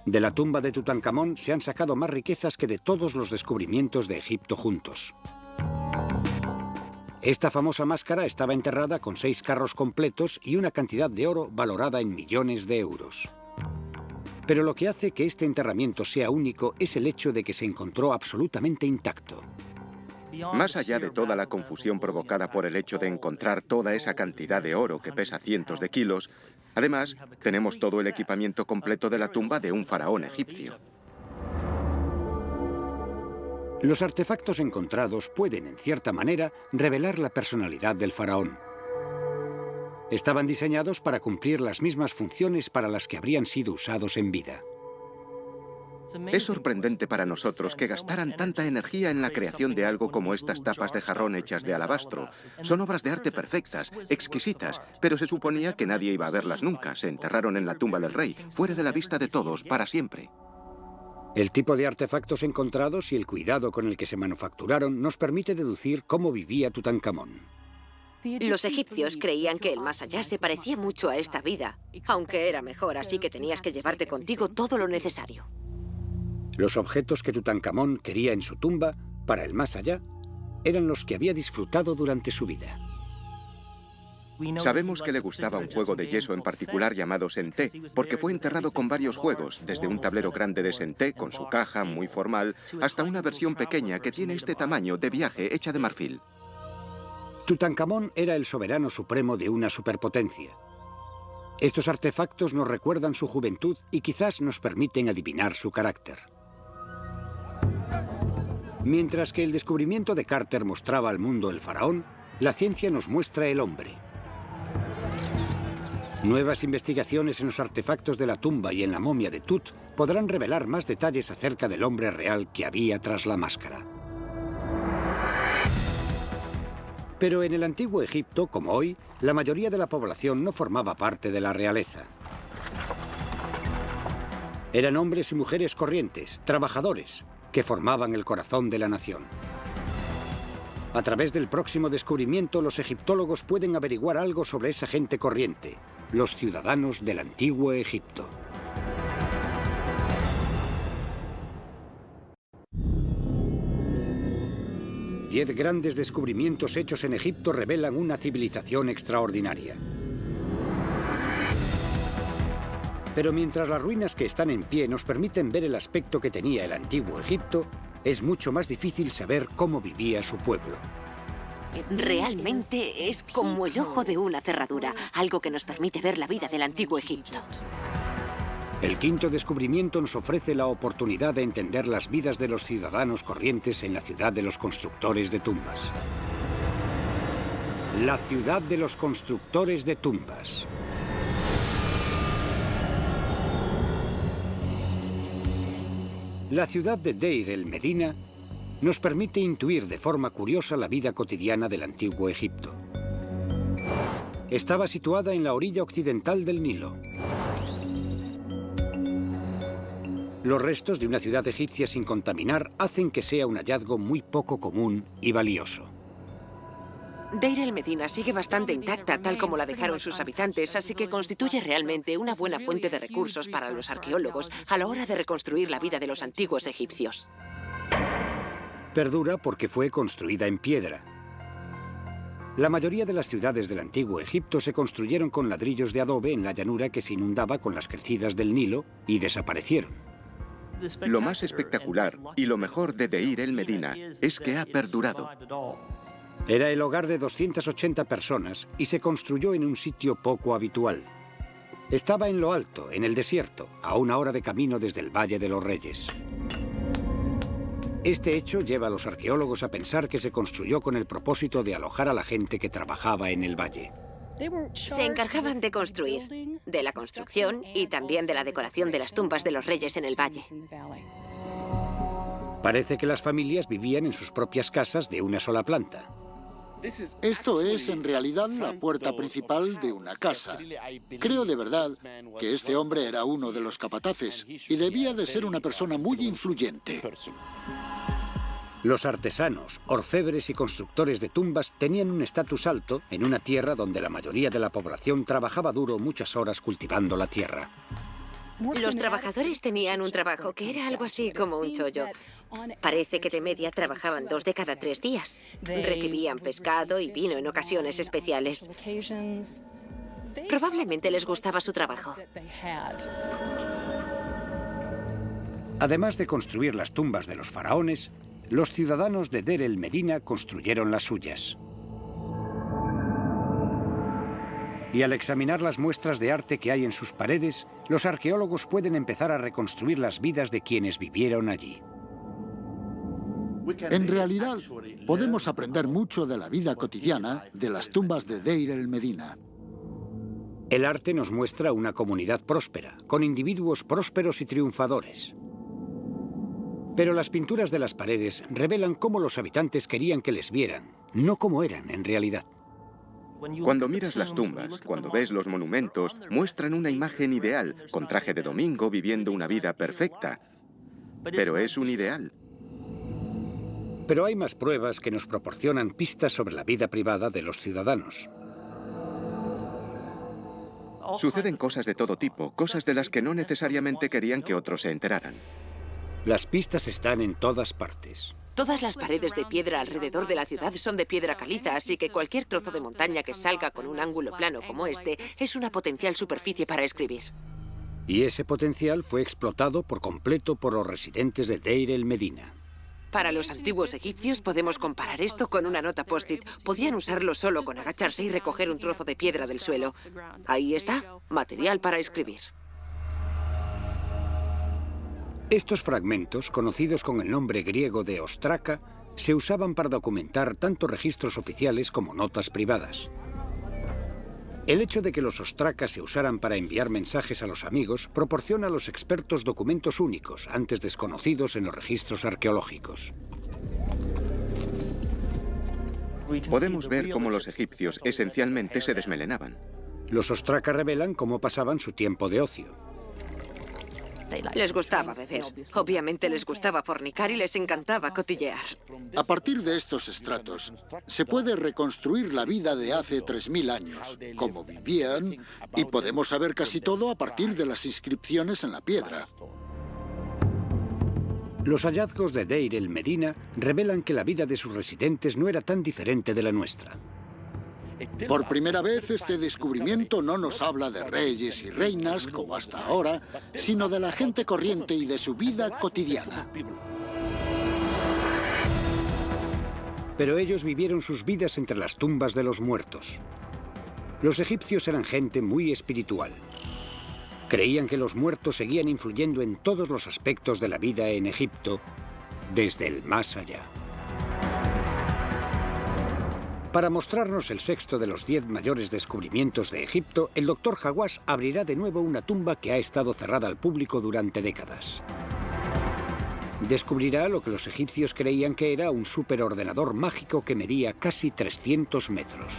De la tumba de Tutankamón se han sacado más riquezas que de todos los descubrimientos de Egipto juntos. Esta famosa máscara estaba enterrada con 6 carros completos y una cantidad de oro valorada en millones de euros. Pero lo que hace que este enterramiento sea único es el hecho de que se encontró absolutamente intacto. Más allá de toda la confusión provocada por el hecho de encontrar toda esa cantidad de oro que pesa cientos de kilos, además, tenemos todo el equipamiento completo de la tumba de un faraón egipcio. Los artefactos encontrados pueden, en cierta manera, revelar la personalidad del faraón. Estaban diseñados para cumplir las mismas funciones para las que habrían sido usados en vida. Es sorprendente para nosotros que gastaran tanta energía en la creación de algo como estas tapas de jarrón hechas de alabastro. Son obras de arte perfectas, exquisitas, pero se suponía que nadie iba a verlas nunca. Se enterraron en la tumba del rey, fuera de la vista de todos, para siempre. El tipo de artefactos encontrados y el cuidado con el que se manufacturaron nos permite deducir cómo vivía Tutankamón. Los egipcios creían que el más allá se parecía mucho a esta vida, aunque era mejor, así que tenías que llevarte contigo todo lo necesario. Los objetos que Tutankamón quería en su tumba, para el más allá, eran los que había disfrutado durante su vida. Sabemos que le gustaba un juego de yeso en particular llamado Senté, porque fue enterrado con varios juegos, desde un tablero grande de Senté con su caja muy formal, hasta una versión pequeña que tiene este tamaño de viaje hecha de marfil. Tutankamón era el soberano supremo de una superpotencia. Estos artefactos nos recuerdan su juventud y quizás nos permiten adivinar su carácter. Mientras que el descubrimiento de Carter mostraba al mundo el faraón, la ciencia nos muestra el hombre. Nuevas investigaciones en los artefactos de la tumba y en la momia de Tut podrán revelar más detalles acerca del hombre real que había tras la máscara. Pero en el antiguo Egipto, como hoy, la mayoría de la población no formaba parte de la realeza. Eran hombres y mujeres corrientes, trabajadores, que formaban el corazón de la nación. A través del próximo descubrimiento, los egiptólogos pueden averiguar algo sobre esa gente corriente, los ciudadanos del antiguo Egipto. Diez grandes descubrimientos hechos en Egipto revelan una civilización extraordinaria. Pero mientras las ruinas que están en pie nos permiten ver el aspecto que tenía el antiguo Egipto, es mucho más difícil saber cómo vivía su pueblo. Realmente es como el ojo de una cerradura, algo que nos permite ver la vida del antiguo Egipto. El quinto descubrimiento nos ofrece la oportunidad de entender las vidas de los ciudadanos corrientes en la ciudad de los constructores de tumbas. La ciudad de los constructores de tumbas. La ciudad de Deir el-Medina nos permite intuir de forma curiosa la vida cotidiana del antiguo Egipto. Estaba situada en la orilla occidental del Nilo. Los restos de una ciudad egipcia sin contaminar hacen que sea un hallazgo muy poco común y valioso. Deir el-Medina sigue bastante intacta, tal como la dejaron sus habitantes, así que constituye realmente una buena fuente de recursos para los arqueólogos a la hora de reconstruir la vida de los antiguos egipcios. Perdura porque fue construida en piedra. La mayoría de las ciudades del antiguo Egipto se construyeron con ladrillos de adobe en la llanura que se inundaba con las crecidas del Nilo y desaparecieron. Lo más espectacular y lo mejor de Deir el-Medina es que ha perdurado. Era el hogar de 280 personas y se construyó en un sitio poco habitual. Estaba en lo alto, en el desierto, a 1 hora de camino desde el Valle de los Reyes. Este hecho lleva a los arqueólogos a pensar que se construyó con el propósito de alojar a la gente que trabajaba en el valle. Se encargaban de construir, de la construcción y también de la decoración de las tumbas de los reyes en el valle. Parece que las familias vivían en sus propias casas de una sola planta. Esto es, en realidad, la puerta principal de una casa. Creo de verdad que este hombre era uno de los capataces y debía de ser una persona muy influyente. Los artesanos, orfebres y constructores de tumbas tenían un estatus alto en una tierra donde la mayoría de la población trabajaba duro muchas horas cultivando la tierra. Los trabajadores tenían un trabajo que era algo así como un chollo. Parece que de media trabajaban 2 de cada 3 días. Recibían pescado y vino en ocasiones especiales. Probablemente les gustaba su trabajo. Además de construir las tumbas de los faraones, los ciudadanos de Deir el-Medina construyeron las suyas. Y al examinar las muestras de arte que hay en sus paredes, los arqueólogos pueden empezar a reconstruir las vidas de quienes vivieron allí. En realidad, podemos aprender mucho de la vida cotidiana de las tumbas de Deir el-Medina. El arte nos muestra una comunidad próspera, con individuos prósperos y triunfadores. Pero las pinturas de las paredes revelan cómo los habitantes querían que les vieran, no cómo eran en realidad. Cuando miras las tumbas, cuando ves los monumentos, muestran una imagen ideal, con traje de domingo, viviendo una vida perfecta. pero es un ideal. Pero hay más pruebas que nos proporcionan pistas sobre la vida privada de los ciudadanos. Suceden cosas de todo tipo, cosas de las que no necesariamente querían que otros se enteraran. Las pistas están en todas partes. Todas las paredes de piedra alrededor de la ciudad son de piedra caliza, así que cualquier trozo de montaña que salga con un ángulo plano como este es una potencial superficie para escribir. Y ese potencial fue explotado por completo por los residentes de Deir el-Medina. Para los antiguos egipcios podemos comparar esto con una nota post-it. Podían usarlo solo con agacharse y recoger un trozo de piedra del suelo. Ahí está, material para escribir. Estos fragmentos, conocidos con el nombre griego de ostraca, se usaban para documentar tanto registros oficiales como notas privadas. El hecho de que los ostracas se usaran para enviar mensajes a los amigos proporciona a los expertos documentos únicos, antes desconocidos en los registros arqueológicos. Podemos ver cómo los egipcios esencialmente se desmelenaban. Los ostracas revelan cómo pasaban su tiempo de ocio. Les gustaba beber. Obviamente les gustaba fornicar y les encantaba cotillear. A partir de estos estratos, se puede reconstruir la vida de hace 3000 años, cómo vivían, y podemos saber casi todo a partir de las inscripciones en la piedra. Los hallazgos de Deir el-Medina revelan que la vida de sus residentes no era tan diferente de la nuestra. Por primera vez, este descubrimiento no nos habla de reyes y reinas, como hasta ahora, sino de la gente corriente y de su vida cotidiana. Pero ellos vivieron sus vidas entre las tumbas de los muertos. Los egipcios eran gente muy espiritual. Creían que los muertos seguían influyendo en todos los aspectos de la vida en Egipto, desde el más allá. Para mostrarnos el sexto de los 10 mayores descubrimientos de Egipto, el Dr. Hawass abrirá de nuevo una tumba que ha estado cerrada al público durante décadas. Descubrirá lo que los egipcios creían que era un superordenador mágico que medía casi 300 metros.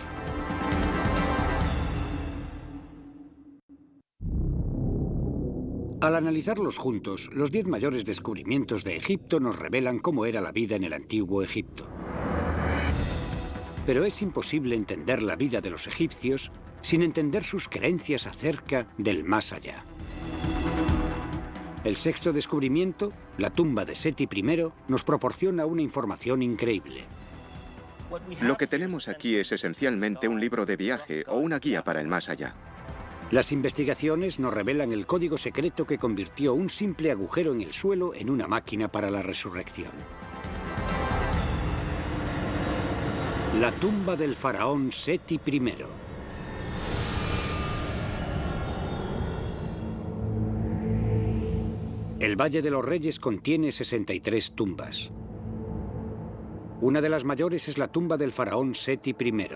Al analizarlos juntos, los 10 mayores descubrimientos de Egipto nos revelan cómo era la vida en el antiguo Egipto. Pero es imposible entender la vida de los egipcios sin entender sus creencias acerca del más allá. El sexto descubrimiento, la tumba de Seti I, nos proporciona una información increíble. Lo que tenemos aquí es esencialmente un libro de viaje o una guía para el más allá. Las investigaciones nos revelan el código secreto que convirtió un simple agujero en el suelo en una máquina para la resurrección. La tumba del faraón Seti I. El Valle de los Reyes contiene 63 tumbas. Una de las mayores es la tumba del faraón Seti I.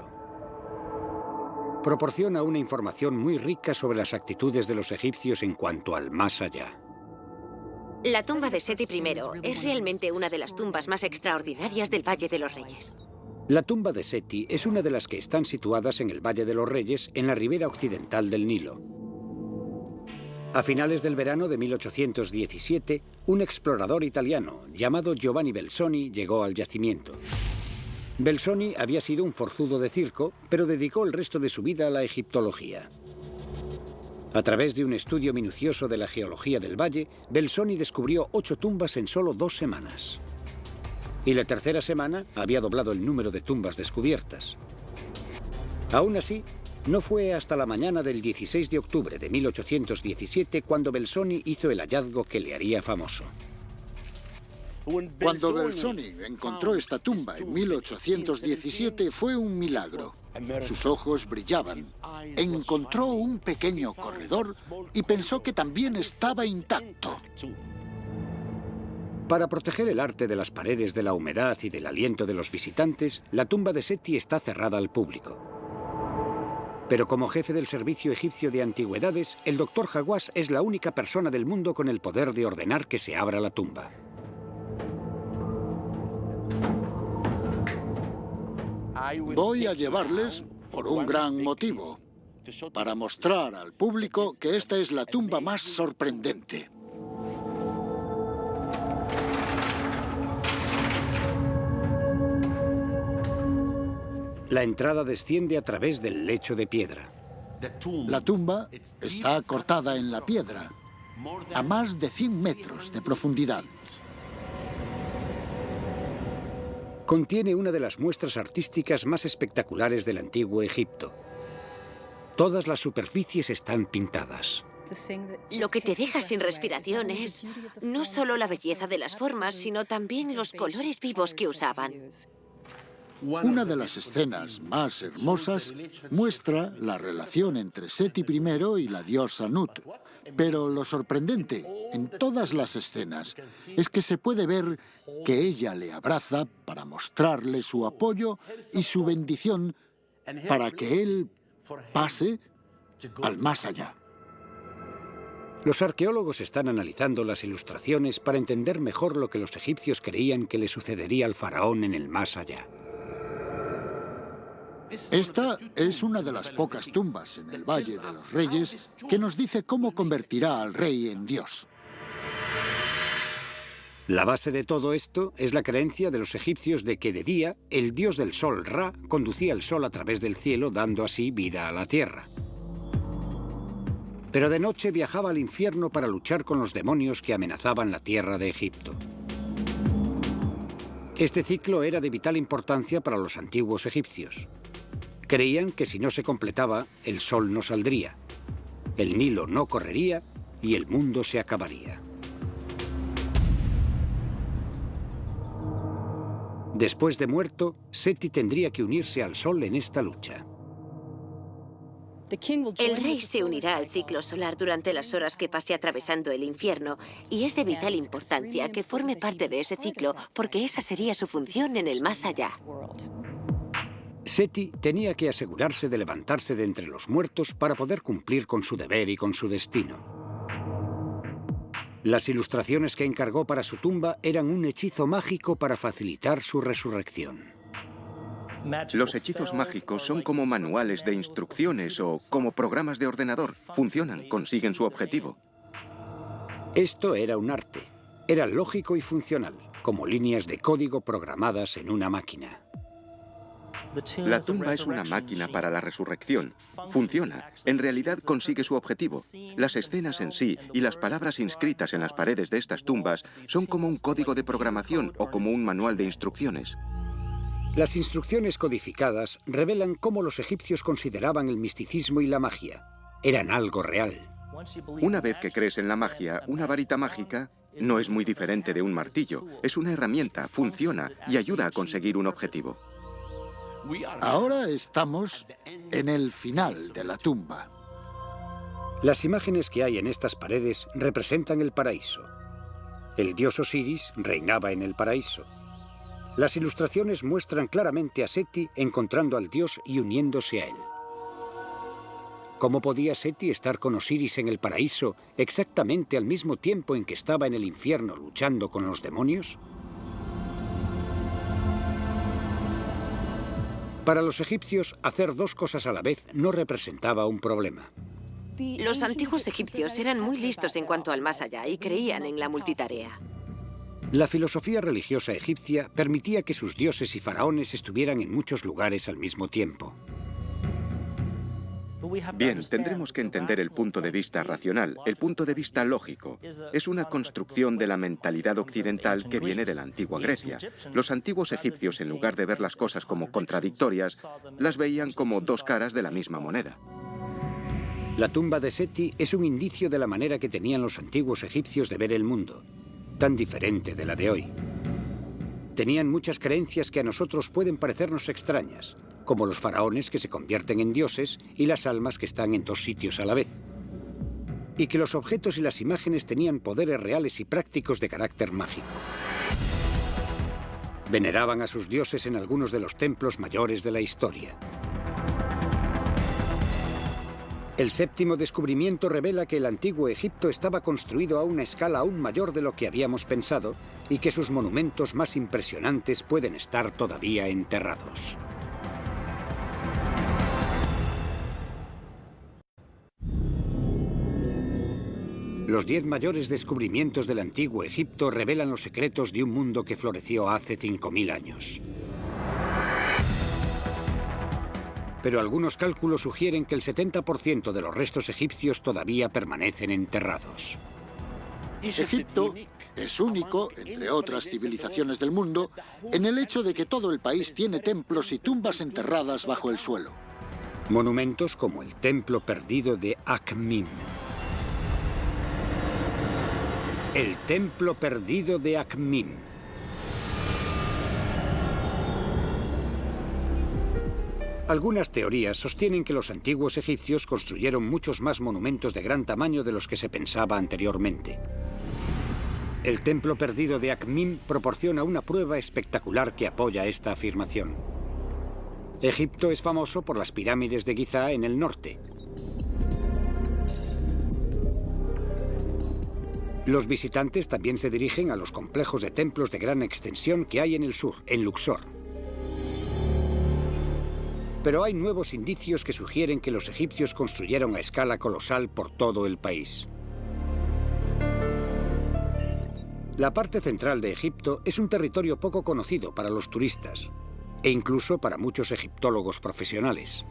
Proporciona una información muy rica sobre las actitudes de los egipcios en cuanto al más allá. La tumba de Seti I es realmente una de las tumbas más extraordinarias del Valle de los Reyes. La tumba de Seti es una de las que están situadas en el Valle de los Reyes, en la ribera occidental del Nilo. A finales del verano de 1817, un explorador italiano llamado Giovanni Belzoni llegó al yacimiento. Belzoni había sido un forzudo de circo, pero dedicó el resto de su vida a la egiptología. A través de un estudio minucioso de la geología del valle, Belzoni descubrió 8 tumbas en solo 2 semanas. Y la tercera semana había doblado el número de tumbas descubiertas. Aún así, no fue hasta la mañana del 16 de octubre de 1817 cuando Belzoni hizo el hallazgo que le haría famoso. Cuando Belzoni encontró esta tumba en 1817 fue un milagro. Sus ojos brillaban. Encontró un pequeño corredor y pensó que también estaba intacto. Para proteger el arte de las paredes de la humedad y del aliento de los visitantes, la tumba de Seti está cerrada al público. Pero como jefe del Servicio Egipcio de Antigüedades, el Dr. Hawass es la única persona del mundo con el poder de ordenar que se abra la tumba. Voy a llevarles por un gran motivo, para mostrar al público que esta es la tumba más sorprendente. La entrada desciende a través del lecho de piedra. La tumba está cortada en la piedra, a más de 100 metros de profundidad. Contiene una de las muestras artísticas más espectaculares del antiguo Egipto. Todas las superficies están pintadas. Lo que te deja sin respiración es no solo la belleza de las formas, sino también los colores vivos que usaban. Una de las escenas más hermosas muestra la relación entre Seti I y la diosa Nut. Pero lo sorprendente en todas las escenas es que se puede ver que ella le abraza para mostrarle su apoyo y su bendición para que él pase al más allá. Los arqueólogos están analizando las ilustraciones para entender mejor lo que los egipcios creían que le sucedería al faraón en el más allá. Esta es una de las pocas tumbas en el Valle de los Reyes que nos dice cómo convertirá al rey en Dios. La base de todo esto es la creencia de los egipcios de que de día el dios del sol, Ra, conducía el sol a través del cielo, dando así vida a la tierra. Pero de noche viajaba al infierno para luchar con los demonios que amenazaban la tierra de Egipto. Este ciclo era de vital importancia para los antiguos egipcios. Creían que si no se completaba, el sol no saldría, el Nilo no correría y el mundo se acabaría. Después de muerto, Seti tendría que unirse al sol en esta lucha. El rey se unirá al ciclo solar durante las horas que pase atravesando el infierno, y es de vital importancia que forme parte de ese ciclo porque esa sería su función en el más allá. Seti tenía que asegurarse de levantarse de entre los muertos para poder cumplir con su deber y con su destino. Las ilustraciones que encargó para su tumba eran un hechizo mágico para facilitar su resurrección. Los hechizos mágicos son como manuales de instrucciones o como programas de ordenador. Funcionan, consiguen su objetivo. Esto era un arte. Era lógico y funcional, como líneas de código programadas en una máquina. La tumba es una máquina para la resurrección. Funciona. En realidad consigue su objetivo. Las escenas en sí y las palabras inscritas en las paredes de estas tumbas son como un código de programación o como un manual de instrucciones. Las instrucciones codificadas revelan cómo los egipcios consideraban el misticismo y la magia. Eran algo real. Una vez que crees en la magia, una varita mágica no es muy diferente de un martillo. Es una herramienta, funciona y ayuda a conseguir un objetivo. Ahora estamos en el final de la tumba. Las imágenes que hay en estas paredes representan el paraíso. El dios Osiris reinaba en el paraíso. Las ilustraciones muestran claramente a Seti encontrando al dios y uniéndose a él. ¿Cómo podía Seti estar con Osiris en el paraíso exactamente al mismo tiempo en que estaba en el infierno luchando con los demonios? Para los egipcios, hacer dos cosas a la vez no representaba un problema. Los antiguos egipcios eran muy listos en cuanto al más allá y creían en la multitarea. La filosofía religiosa egipcia permitía que sus dioses y faraones estuvieran en muchos lugares al mismo tiempo. Bien, tendremos que entender el punto de vista racional, el punto de vista lógico. Es una construcción de la mentalidad occidental que viene de la antigua Grecia. Los antiguos egipcios, en lugar de ver las cosas como contradictorias, las veían como dos caras de la misma moneda. La tumba de Seti es un indicio de la manera que tenían los antiguos egipcios de ver el mundo, tan diferente de la de hoy. Tenían muchas creencias que a nosotros pueden parecernos extrañas, como los faraones que se convierten en dioses y las almas que están en dos sitios a la vez. Y que los objetos y las imágenes tenían poderes reales y prácticos de carácter mágico. Veneraban a sus dioses en algunos de los templos mayores de la historia. El séptimo descubrimiento revela que el antiguo Egipto estaba construido a una escala aún mayor de lo que habíamos pensado y que sus monumentos más impresionantes pueden estar todavía enterrados. Los 10 mayores descubrimientos del antiguo Egipto revelan los secretos de un mundo que floreció hace 5000 años. pero algunos cálculos sugieren que el 70% de los restos egipcios todavía permanecen enterrados. Egipto es único, entre otras civilizaciones del mundo, en el hecho de que todo el país tiene templos y tumbas enterradas bajo el suelo. Monumentos como el Templo Perdido de Akhmim. El Templo Perdido de Akhmim. Algunas teorías sostienen que los antiguos egipcios construyeron muchos más monumentos de gran tamaño de los que se pensaba anteriormente. El Templo Perdido de Akhmim proporciona una prueba espectacular que apoya esta afirmación. Egipto es famoso por las pirámides de Giza en el norte. Los visitantes también se dirigen a los complejos de templos de gran extensión que hay en el sur, en Luxor. Pero hay nuevos indicios que sugieren que los egipcios construyeron a escala colosal por todo el país. La parte central de Egipto es un territorio poco conocido para los turistas, e incluso para muchos egiptólogos profesionales.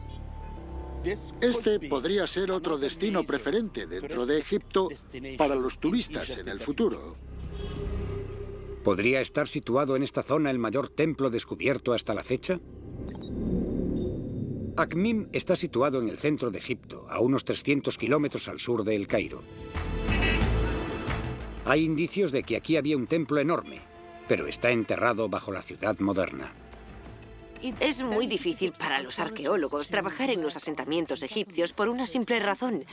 Este podría ser otro destino preferente dentro de Egipto para los turistas en el futuro. ¿Podría estar situado en esta zona el mayor templo descubierto hasta la fecha? Akhmim está situado en el centro de Egipto, a unos 300 kilómetros al sur de El Cairo. Hay indicios de que aquí había un templo enorme, pero está enterrado bajo la ciudad moderna. Es muy difícil para los arqueólogos trabajar en los asentamientos egipcios por una simple razón.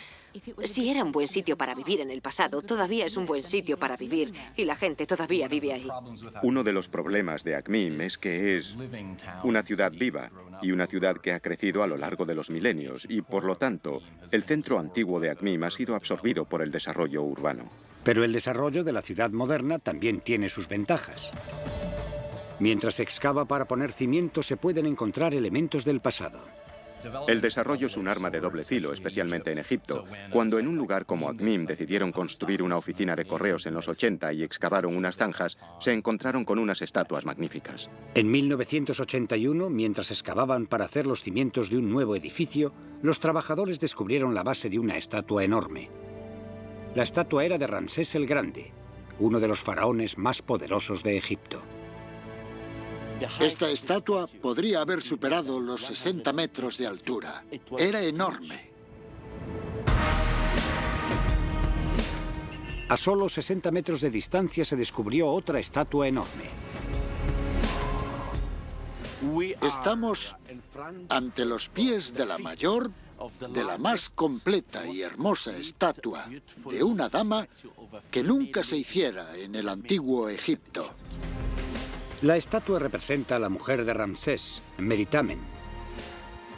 Si era un buen sitio para vivir en el pasado, todavía es un buen sitio para vivir y la gente todavía vive ahí. Uno de los problemas de Akhmim es que es una ciudad viva y una ciudad que ha crecido a lo largo de los milenios y, por lo tanto, el centro antiguo de Akhmim ha sido absorbido por el desarrollo urbano. Pero el desarrollo de la ciudad moderna también tiene sus ventajas. Mientras se excava para poner cimientos, se pueden encontrar elementos del pasado. El desarrollo es un arma de doble filo, especialmente en Egipto. Cuando en un lugar como Akhmim decidieron construir una oficina de correos en los 80 y excavaron unas zanjas, se encontraron con unas estatuas magníficas. En 1981, mientras excavaban para hacer los cimientos de un nuevo edificio, los trabajadores descubrieron la base de una estatua enorme. La estatua era de Ramsés el Grande, uno de los faraones más poderosos de Egipto. Esta estatua podría haber superado los 60 metros de altura. Era enorme. A solo 60 metros de distancia se descubrió otra estatua enorme. Estamos ante los pies de la mayor, de la más completa y hermosa estatua de una dama que nunca se hiciera en el antiguo Egipto. La estatua representa a la mujer de Ramsés, Meritamen.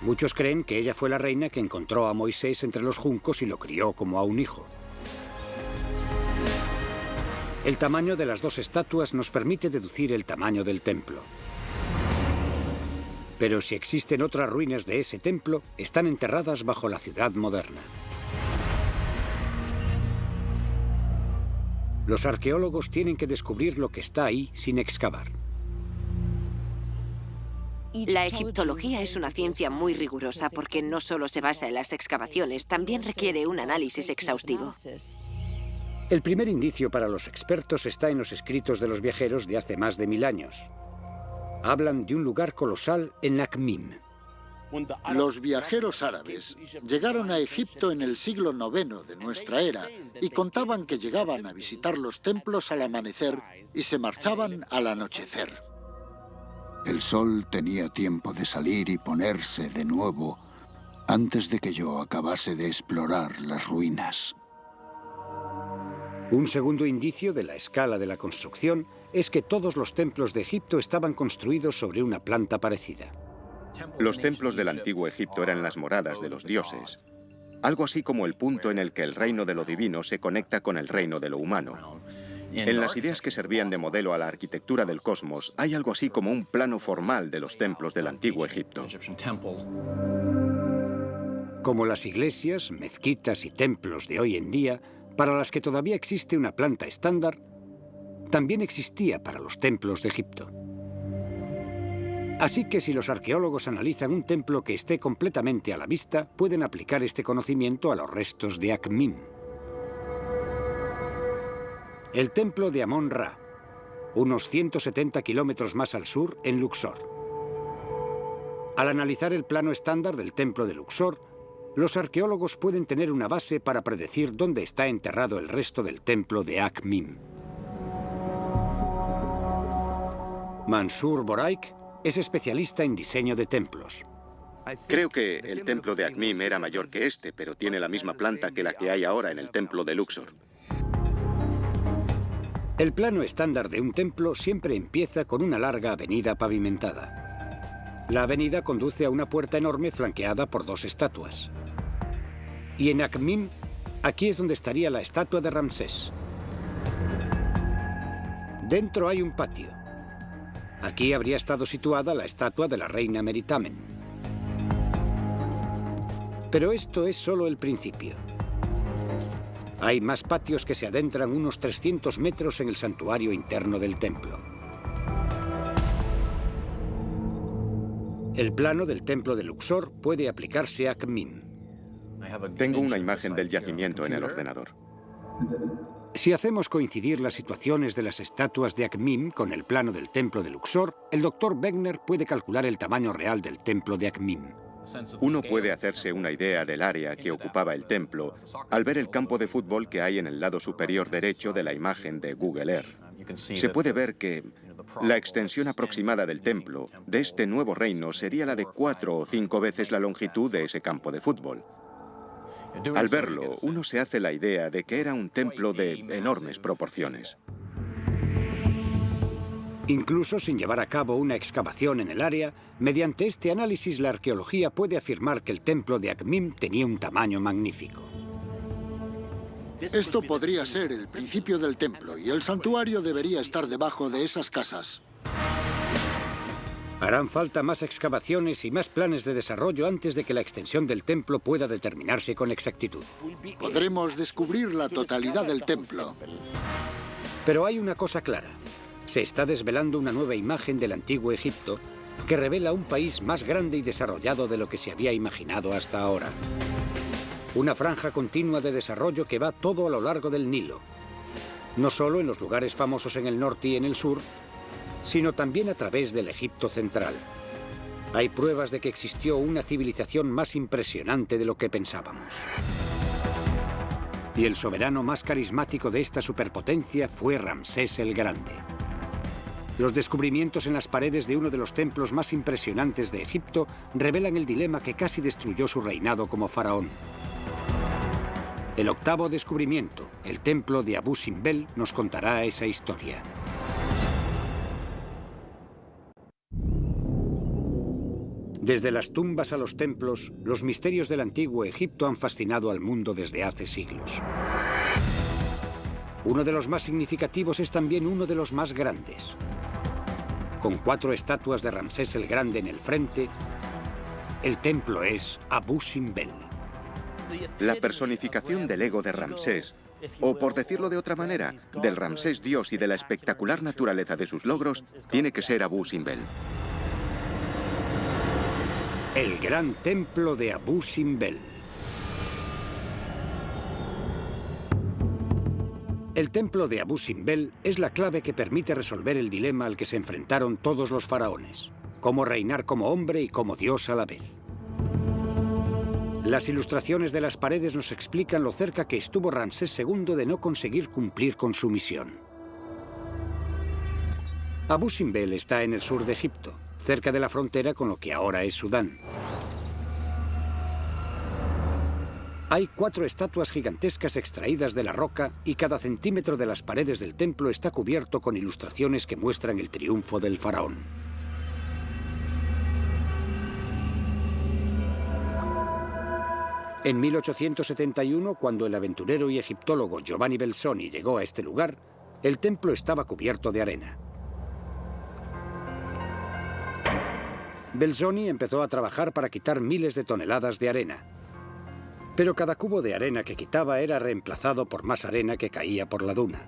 Muchos creen que ella fue la reina que encontró a Moisés entre los juncos y lo crió como a un hijo. El tamaño de las dos estatuas nos permite deducir el tamaño del templo. Pero si existen otras ruinas de ese templo, están enterradas bajo la ciudad moderna. Los arqueólogos tienen que descubrir lo que está ahí sin excavar. La egiptología es una ciencia muy rigurosa porque no solo se basa en las excavaciones, también requiere un análisis exhaustivo. El primer indicio para los expertos está en los escritos de los viajeros de hace más de 1000 años. Hablan de un lugar colosal en Akhmim. Los viajeros árabes llegaron a Egipto en el siglo IX de nuestra era y contaban que llegaban a visitar los templos al amanecer y se marchaban al anochecer. El sol tenía tiempo de salir y ponerse de nuevo antes de que yo acabase de explorar las ruinas. Un segundo indicio de la escala de la construcción es que todos los templos de Egipto estaban construidos sobre una planta parecida. Los templos del antiguo Egipto eran las moradas de los dioses, algo así como el punto en el que el reino de lo divino se conecta con el reino de lo humano. En las ideas que servían de modelo a la arquitectura del cosmos, hay algo así como un plano formal de los templos del antiguo Egipto. Como las iglesias, mezquitas y templos de hoy en día, para las que todavía existe una planta estándar, también existía para los templos de Egipto. Así que si los arqueólogos analizan un templo que esté completamente a la vista, pueden aplicar este conocimiento a los restos de Akhmim. El templo de Amón-Ra, unos 170 kilómetros más al sur, en Luxor. Al analizar el plano estándar del templo de Luxor, los arqueólogos pueden tener una base para predecir dónde está enterrado el resto del templo de Akhmim. Mansour Boraik es especialista en diseño de templos. Creo que el templo de Akhmim era mayor que este, pero tiene la misma planta que la que hay ahora en el templo de Luxor. El plano estándar de un templo siempre empieza con una larga avenida pavimentada. La avenida conduce a una puerta enorme flanqueada por dos estatuas. Y en Akhmim, aquí es donde estaría la estatua de Ramsés. Dentro hay un patio. Aquí habría estado situada la estatua de la reina Meritamen. Pero esto es solo el principio. Hay más patios que se adentran unos 300 metros en el santuario interno del templo. El plano del templo de Luxor puede aplicarse a Akhmim. Tengo una imagen del yacimiento en el ordenador. Si hacemos coincidir las situaciones de las estatuas de Akhmim con el plano del templo de Luxor, el Dr. Wegner puede calcular el tamaño real del templo de Akhmim. Uno puede hacerse una idea del área que ocupaba el templo al ver el campo de fútbol que hay en el lado superior derecho de la imagen de Google Earth. Se puede ver que la extensión aproximada del templo de este nuevo reino sería la de 4 o 5 veces la longitud de ese campo de fútbol. Al verlo, uno se hace la idea de que era un templo de enormes proporciones. Incluso sin llevar a cabo una excavación en el área, mediante este análisis la arqueología puede afirmar que el templo de Akhmim tenía un tamaño magnífico. Esto podría ser el principio del templo y el santuario debería estar debajo de esas casas. Harán falta más excavaciones y más planes de desarrollo antes de que la extensión del templo pueda determinarse con exactitud. Podremos descubrir la totalidad del templo. Pero hay una cosa clara. Se está desvelando una nueva imagen del antiguo Egipto que revela un país más grande y desarrollado de lo que se había imaginado hasta ahora. Una franja continua de desarrollo que va todo a lo largo del Nilo. No solo en los lugares famosos en el norte y en el sur, sino también a través del Egipto central. Hay pruebas de que existió una civilización más impresionante de lo que pensábamos. Y el soberano más carismático de esta superpotencia fue Ramsés el Grande. Los descubrimientos en las paredes de uno de los templos más impresionantes de Egipto revelan el dilema que casi destruyó su reinado como faraón. El octavo descubrimiento, el templo de Abu Simbel, nos contará esa historia. Desde las tumbas a los templos, los misterios del antiguo Egipto han fascinado al mundo desde hace siglos. Uno de los más significativos es también uno de los más grandes. Con 4 estatuas de Ramsés el Grande en el frente, el templo es Abu Simbel. La personificación del ego de Ramsés, o por decirlo de otra manera, del Ramsés Dios y de la espectacular naturaleza de sus logros, tiene que ser Abu Simbel. El gran templo de Abu Simbel. El templo de Abu Simbel es la clave que permite resolver el dilema al que se enfrentaron todos los faraones: cómo reinar como hombre y como Dios a la vez. Las ilustraciones de las paredes nos explican lo cerca que estuvo Ramsés II de no conseguir cumplir con su misión. Abu Simbel está en el sur de Egipto, cerca de la frontera con lo que ahora es Sudán. Hay 4 estatuas gigantescas extraídas de la roca y cada centímetro de las paredes del templo está cubierto con ilustraciones que muestran el triunfo del faraón. En 1871, cuando el aventurero y egiptólogo Giovanni Belzoni llegó a este lugar, el templo estaba cubierto de arena. Belzoni empezó a trabajar para quitar miles de toneladas de arena. Pero cada cubo de arena que quitaba era reemplazado por más arena que caía por la duna.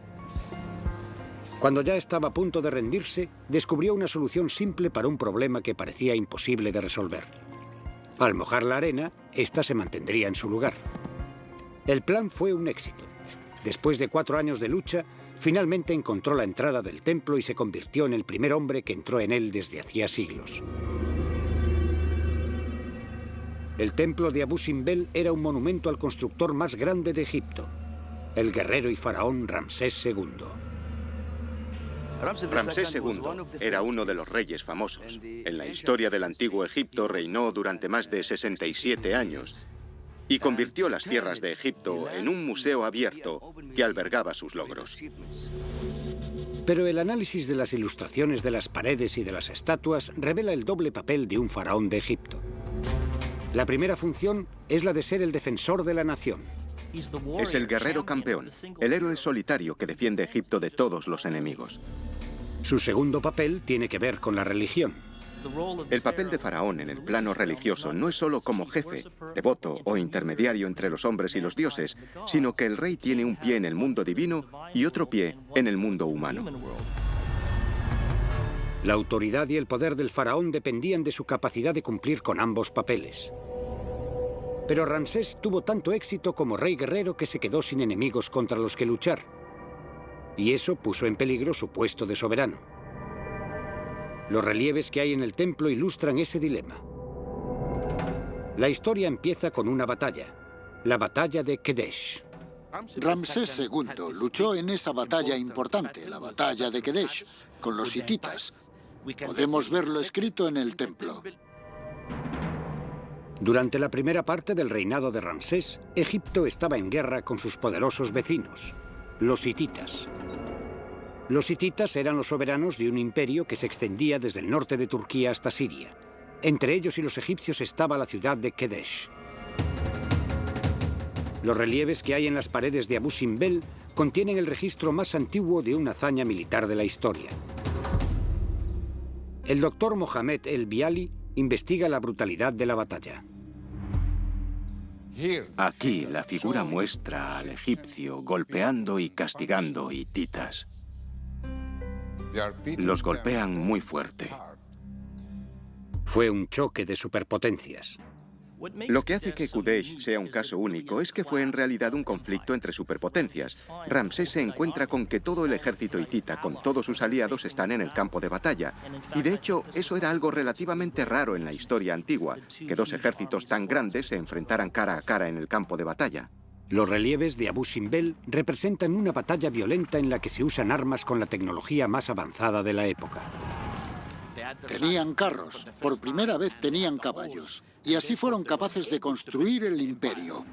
Cuando ya estaba a punto de rendirse, descubrió una solución simple para un problema que parecía imposible de resolver. Al mojar la arena, ésta se mantendría en su lugar. El plan fue un éxito. Después de 4 años de lucha, finalmente encontró la entrada del templo y se convirtió en el primer hombre que entró en él desde hacía siglos. El templo de Abu Simbel era un monumento al constructor más grande de Egipto, el guerrero y faraón Ramsés II. Ramsés II era uno de los reyes famosos. En la historia del antiguo Egipto reinó durante más de 67 años y convirtió las tierras de Egipto en un museo abierto que albergaba sus logros. Pero el análisis de las ilustraciones de las paredes y de las estatuas revela el doble papel de un faraón de Egipto. La primera función es la de ser el defensor de la nación. Es el guerrero campeón, el héroe solitario que defiende Egipto de todos los enemigos. Su segundo papel tiene que ver con la religión. El papel de faraón en el plano religioso no es solo como jefe, devoto o intermediario entre los hombres y los dioses, sino que el rey tiene un pie en el mundo divino y otro pie en el mundo humano. La autoridad y el poder del faraón dependían de su capacidad de cumplir con ambos papeles. Pero Ramsés tuvo tanto éxito como rey guerrero que se quedó sin enemigos contra los que luchar. Y eso puso en peligro su puesto de soberano. Los relieves que hay en el templo ilustran ese dilema. La historia empieza con una batalla, la batalla de Kedesh. Ramsés II luchó en esa batalla importante, la batalla de Kedesh, con los hititas. Podemos verlo escrito en el templo. Durante la primera parte del reinado de Ramsés, Egipto estaba en guerra con sus poderosos vecinos, los hititas. Los hititas eran los soberanos de un imperio que se extendía desde el norte de Turquía hasta Siria. Entre ellos y los egipcios estaba la ciudad de Kedesh. Los relieves que hay en las paredes de Abu Simbel contienen el registro más antiguo de una hazaña militar de la historia. El doctor Mohamed El-Biali investiga la brutalidad de la batalla. Aquí la figura muestra al egipcio golpeando y castigando hititas. Los golpean muy fuerte. Fue un choque de superpotencias. Lo que hace que Kudesh sea un caso único es que fue en realidad un conflicto entre superpotencias. Ramsés se encuentra con que todo el ejército hitita, con todos sus aliados, están en el campo de batalla. Y de hecho, eso era algo relativamente raro en la historia antigua, que 2 ejércitos tan grandes se enfrentaran cara a cara en el campo de batalla. Los relieves de Abu Simbel representan una batalla violenta en la que se usan armas con la tecnología más avanzada de la época. Tenían carros, por primera vez tenían caballos, y así fueron capaces de construir el imperio.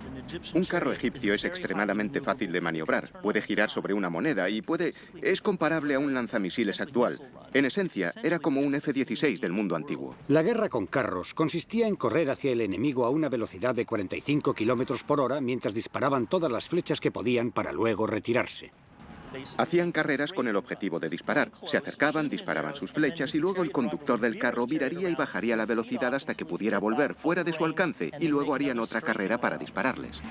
Un carro egipcio es extremadamente fácil de maniobrar, puede girar sobre una moneda y es comparable a un lanzamisiles actual. En esencia, era como un F-16 del mundo antiguo. La guerra con carros consistía en correr hacia el enemigo a una velocidad de 45 kilómetros por hora mientras disparaban todas las flechas que podían para luego retirarse. Hacían carreras con el objetivo de disparar. Se acercaban, disparaban sus flechas y luego el conductor del carro viraría y bajaría la velocidad hasta que pudiera volver fuera de su alcance y luego harían otra carrera para dispararles.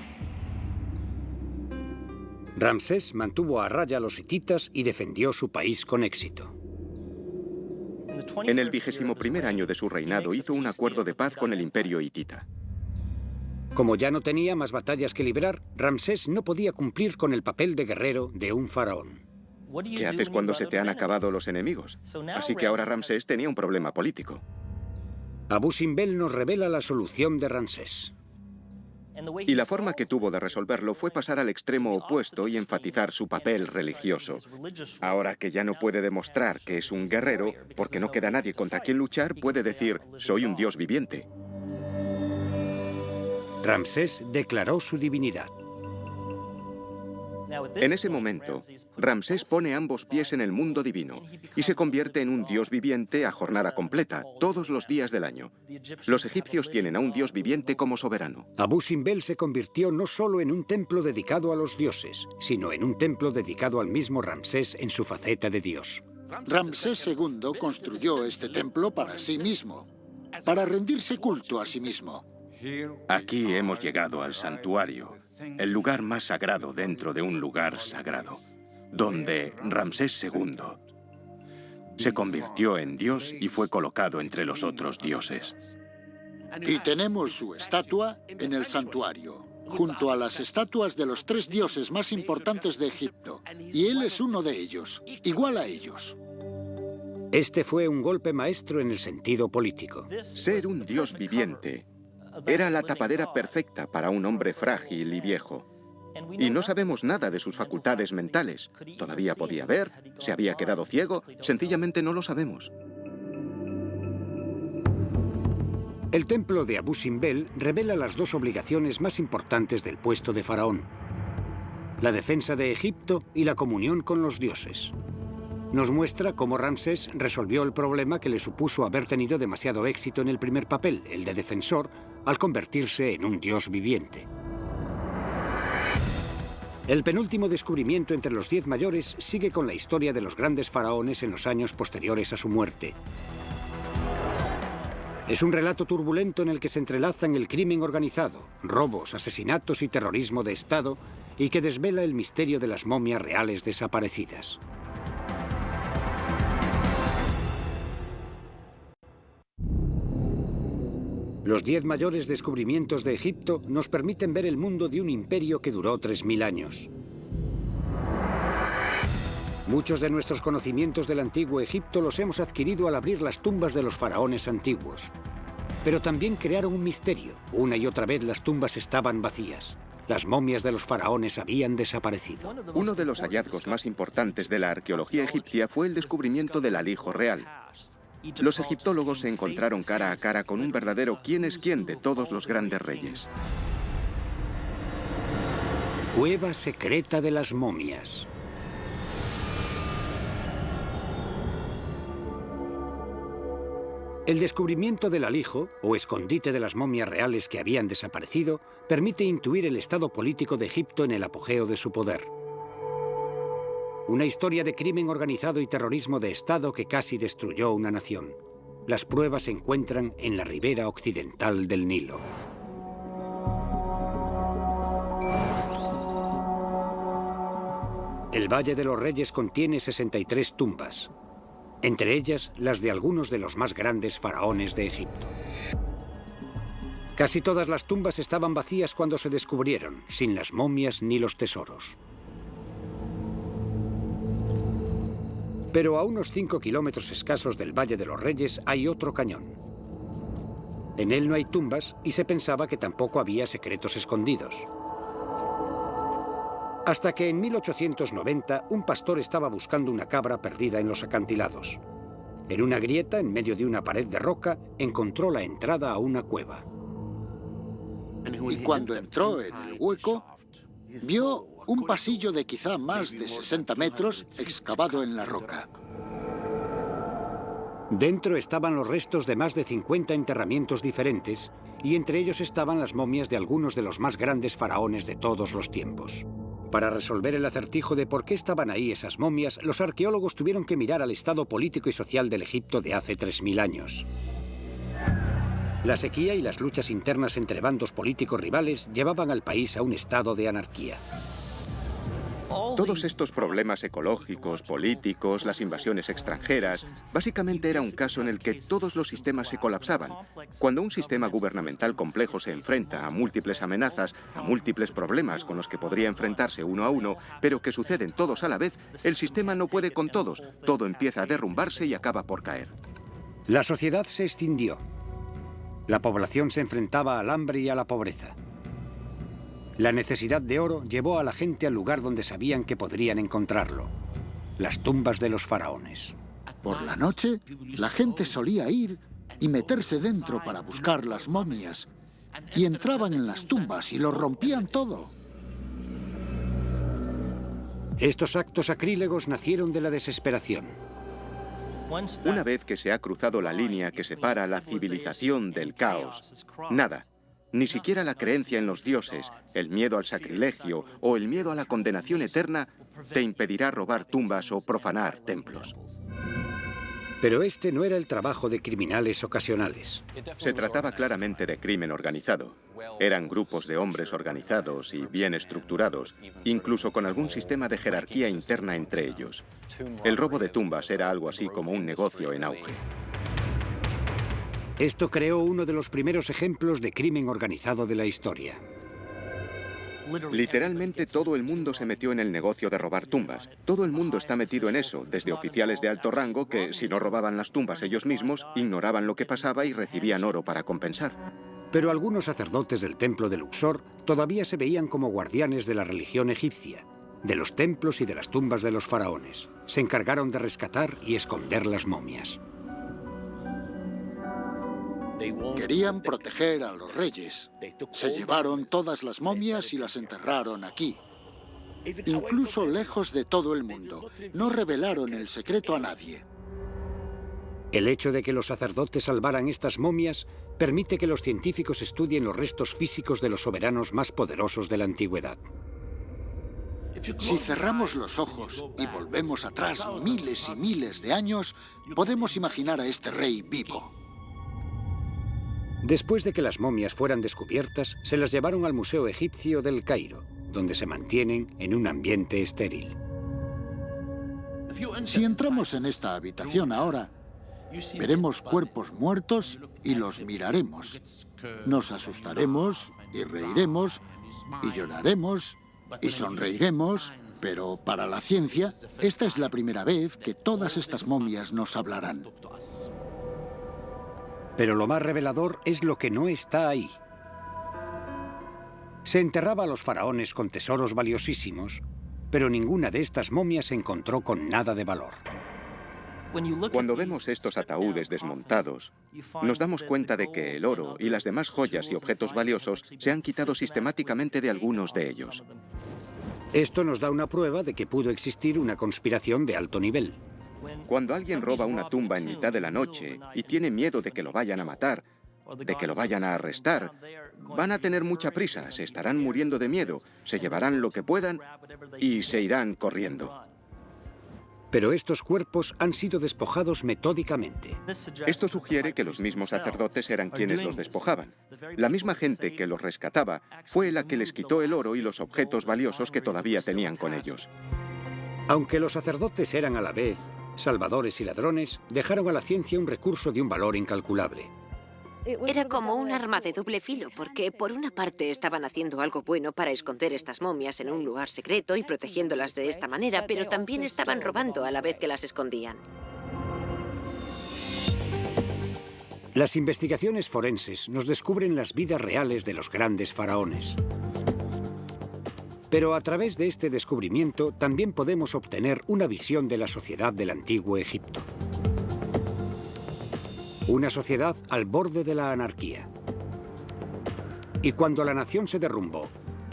Ramsés mantuvo a raya a los hititas y defendió su país con éxito. En el 21º año de su reinado hizo un acuerdo de paz con el imperio hitita. Como ya no tenía más batallas que librar, Ramsés no podía cumplir con el papel de guerrero de un faraón. ¿Qué haces cuando se te han acabado los enemigos? Así que ahora Ramsés tenía un problema político. Abu Simbel nos revela la solución de Ramsés. Y la forma que tuvo de resolverlo fue pasar al extremo opuesto y enfatizar su papel religioso. Ahora que ya no puede demostrar que es un guerrero, porque no queda nadie contra quien luchar, puede decir, soy un dios viviente. Ramsés declaró su divinidad. En ese momento, Ramsés pone ambos pies en el mundo divino y se convierte en un dios viviente a jornada completa, todos los días del año. Los egipcios tienen a un dios viviente como soberano. Abu Simbel se convirtió no solo en un templo dedicado a los dioses, sino en un templo dedicado al mismo Ramsés en su faceta de dios. Ramsés II construyó este templo para sí mismo, para rendirse culto a sí mismo. Aquí hemos llegado al santuario, el lugar más sagrado dentro de un lugar sagrado. donde Ramsés II se convirtió en dios y fue colocado entre los otros dioses. Y tenemos su estatua en el santuario, junto a las estatuas de los 3 dioses más importantes de Egipto. Y él es uno de ellos, igual a ellos. Este fue un golpe maestro en el sentido político. Ser un dios viviente era la tapadera perfecta para un hombre frágil y viejo. Y no sabemos nada de sus facultades mentales. Todavía podía ver, se había quedado ciego, sencillamente no lo sabemos. El templo de Abu Simbel revela las 2 obligaciones más importantes del puesto de faraón: la defensa de Egipto y la comunión con los dioses. Nos muestra cómo Ramsés resolvió el problema que le supuso haber tenido demasiado éxito en el primer papel, el de defensor, al convertirse en un dios viviente. El penúltimo descubrimiento entre los 10 mayores sigue con la historia de los grandes faraones en los años posteriores a su muerte. Es un relato turbulento en el que se entrelazan el crimen organizado, robos, asesinatos y terrorismo de Estado, y que desvela el misterio de las momias reales desaparecidas. Los 10 mayores descubrimientos de Egipto nos permiten ver el mundo de un imperio que duró 3000 años. Muchos de nuestros conocimientos del antiguo Egipto los hemos adquirido al abrir las tumbas de los faraones antiguos. Pero también crearon un misterio. Una y otra vez las tumbas estaban vacías. Las momias de los faraones habían desaparecido. Uno de los hallazgos más importantes de la arqueología egipcia fue el descubrimiento del alijo real. Los egiptólogos se encontraron cara a cara con un verdadero quién es quién de todos los grandes reyes. Cueva secreta de las momias. El descubrimiento del alijo, o escondite de las momias reales que habían desaparecido, permite intuir el estado político de Egipto en el apogeo de su poder. Una historia de crimen organizado y terrorismo de Estado que casi destruyó una nación. Las pruebas se encuentran en la ribera occidental del Nilo. El Valle de los Reyes contiene 63 tumbas, entre ellas las de algunos de los más grandes faraones de Egipto. Casi todas las tumbas estaban vacías cuando se descubrieron, sin las momias ni los tesoros. Pero a unos 5 kilómetros escasos del Valle de los Reyes hay otro cañón. En él no hay tumbas y se pensaba que tampoco había secretos escondidos. Hasta que en 1890 un pastor estaba buscando una cabra perdida en los acantilados. En una grieta, en medio de una pared de roca, encontró la entrada a una cueva. Y cuando entró en el hueco, vio un pasillo de quizá más de 60 metros excavado en la roca. Dentro estaban los restos de más de 50 enterramientos diferentes, y entre ellos estaban las momias de algunos de los más grandes faraones de todos los tiempos. Para resolver el acertijo de por qué estaban ahí esas momias, los arqueólogos tuvieron que mirar al estado político y social del Egipto de hace 3000 años. La sequía y las luchas internas entre bandos políticos rivales llevaban al país a un estado de anarquía. Todos estos problemas ecológicos, políticos, las invasiones extranjeras, básicamente era un caso en el que todos los sistemas se colapsaban. Cuando un sistema gubernamental complejo se enfrenta a múltiples amenazas, a múltiples problemas con los que podría enfrentarse uno a uno, pero que suceden todos a la vez, el sistema no puede con todos. Todo empieza a derrumbarse y acaba por caer. La sociedad se extinguió. La población se enfrentaba al hambre y a la pobreza. La necesidad de oro llevó a la gente al lugar donde sabían que podrían encontrarlo: las tumbas de los faraones. Por la noche, la gente solía ir y meterse dentro para buscar las momias. Y entraban en las tumbas y lo rompían todo. Estos actos sacrílegos nacieron de la desesperación. Una vez que se ha cruzado la línea que separa la civilización del caos, nada, ni siquiera la creencia en los dioses, el miedo al sacrilegio o el miedo a la condenación eterna te impedirá robar tumbas o profanar templos. Pero este no era el trabajo de criminales ocasionales. Se trataba claramente de crimen organizado. Eran grupos de hombres organizados y bien estructurados, incluso con algún sistema de jerarquía interna entre ellos. El robo de tumbas era algo así como un negocio en auge. Esto creó uno de los primeros ejemplos de crimen organizado de la historia. Literalmente todo el mundo se metió en el negocio de robar tumbas. Todo el mundo está metido en eso, desde oficiales de alto rango que, si no robaban las tumbas ellos mismos, ignoraban lo que pasaba y recibían oro para compensar. Pero algunos sacerdotes del templo de Luxor todavía se veían como guardianes de la religión egipcia, de los templos y de las tumbas de los faraones. Se encargaron de rescatar y esconder las momias. Querían proteger a los reyes. Se llevaron todas las momias y las enterraron aquí. Incluso lejos de todo el mundo. No revelaron el secreto a nadie. El hecho de que los sacerdotes salvaran estas momias permite que los científicos estudien los restos físicos de los soberanos más poderosos de la antigüedad. Si cerramos los ojos y volvemos atrás miles y miles de años, podemos imaginar a este rey vivo. Después de que las momias fueran descubiertas, se las llevaron al Museo Egipcio del Cairo, donde se mantienen en un ambiente estéril. Si entramos en esta habitación ahora, veremos cuerpos muertos y los miraremos. Nos asustaremos y reiremos y lloraremos y sonreiremos, pero para la ciencia, esta es la primera vez que todas estas momias nos hablarán. Pero lo más revelador es lo que no está ahí. Se enterraba a los faraones con tesoros valiosísimos, pero ninguna de estas momias se encontró con nada de valor. Cuando vemos estos ataúdes desmontados, nos damos cuenta de que el oro y las demás joyas y objetos valiosos se han quitado sistemáticamente de algunos de ellos. Esto nos da una prueba de que pudo existir una conspiración de alto nivel. Cuando alguien roba una tumba en mitad de la noche y tiene miedo de que lo vayan a matar, de que lo vayan a arrestar, van a tener mucha prisa, se estarán muriendo de miedo, se llevarán lo que puedan y se irán corriendo. Pero estos cuerpos han sido despojados metódicamente. Esto sugiere que los mismos sacerdotes eran quienes los despojaban. La misma gente que los rescataba fue la que les quitó el oro y los objetos valiosos que todavía tenían con ellos. Aunque los sacerdotes eran a la vez salvadores y ladrones, dejaron a la ciencia un recurso de un valor incalculable. Era como un arma de doble filo, porque por una parte estaban haciendo algo bueno para esconder estas momias en un lugar secreto y protegiéndolas de esta manera, pero también estaban robando a la vez que las escondían. Las investigaciones forenses nos descubren las vidas reales de los grandes faraones. Pero a través de este descubrimiento también podemos obtener una visión de la sociedad del antiguo Egipto. Una sociedad al borde de la anarquía. Y cuando la nación se derrumbó,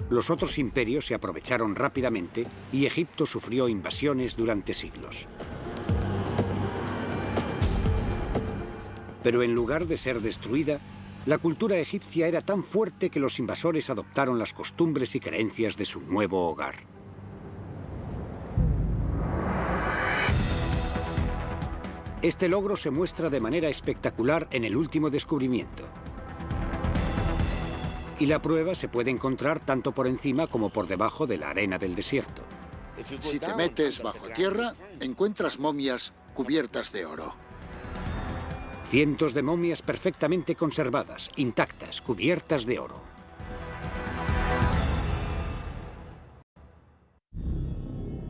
los otros imperios se aprovecharon rápidamente y Egipto sufrió invasiones durante siglos. Pero en lugar de ser destruida, la cultura egipcia era tan fuerte que los invasores adoptaron las costumbres y creencias de su nuevo hogar. Este logro se muestra de manera espectacular en el último descubrimiento. Y la prueba se puede encontrar tanto por encima como por debajo de la arena del desierto. Si te metes bajo tierra, encuentras momias cubiertas de oro. Cientos de momias perfectamente conservadas, intactas, cubiertas de oro.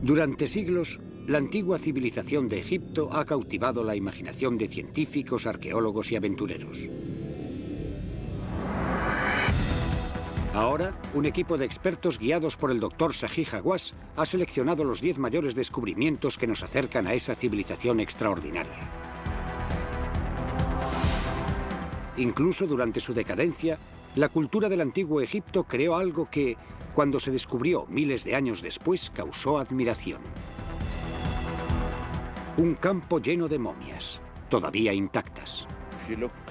Durante siglos, la antigua civilización de Egipto ha cautivado la imaginación de científicos, arqueólogos y aventureros. Ahora, un equipo de expertos guiados por el Dr. Zahi Hawass ha seleccionado los 10 mayores descubrimientos que nos acercan a esa civilización extraordinaria. Incluso durante su decadencia, la cultura del antiguo Egipto creó algo que, cuando se descubrió miles de años después, causó admiración. Un campo lleno de momias, todavía intactas.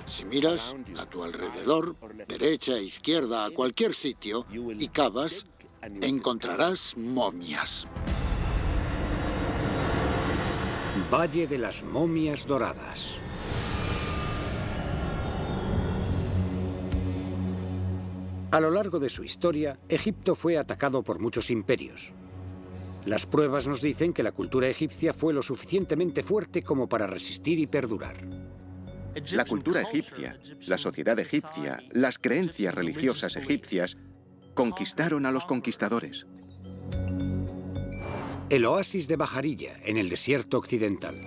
Si miras a tu alrededor, derecha, izquierda, a cualquier sitio, y cavas, encontrarás momias. Valle de las Momias Doradas. A lo largo de su historia, Egipto fue atacado por muchos imperios. Las pruebas nos dicen que la cultura egipcia fue lo suficientemente fuerte como para resistir y perdurar. La cultura egipcia, la sociedad egipcia, las creencias religiosas egipcias conquistaron a los conquistadores. El oasis de Bajarilla, en el desierto occidental.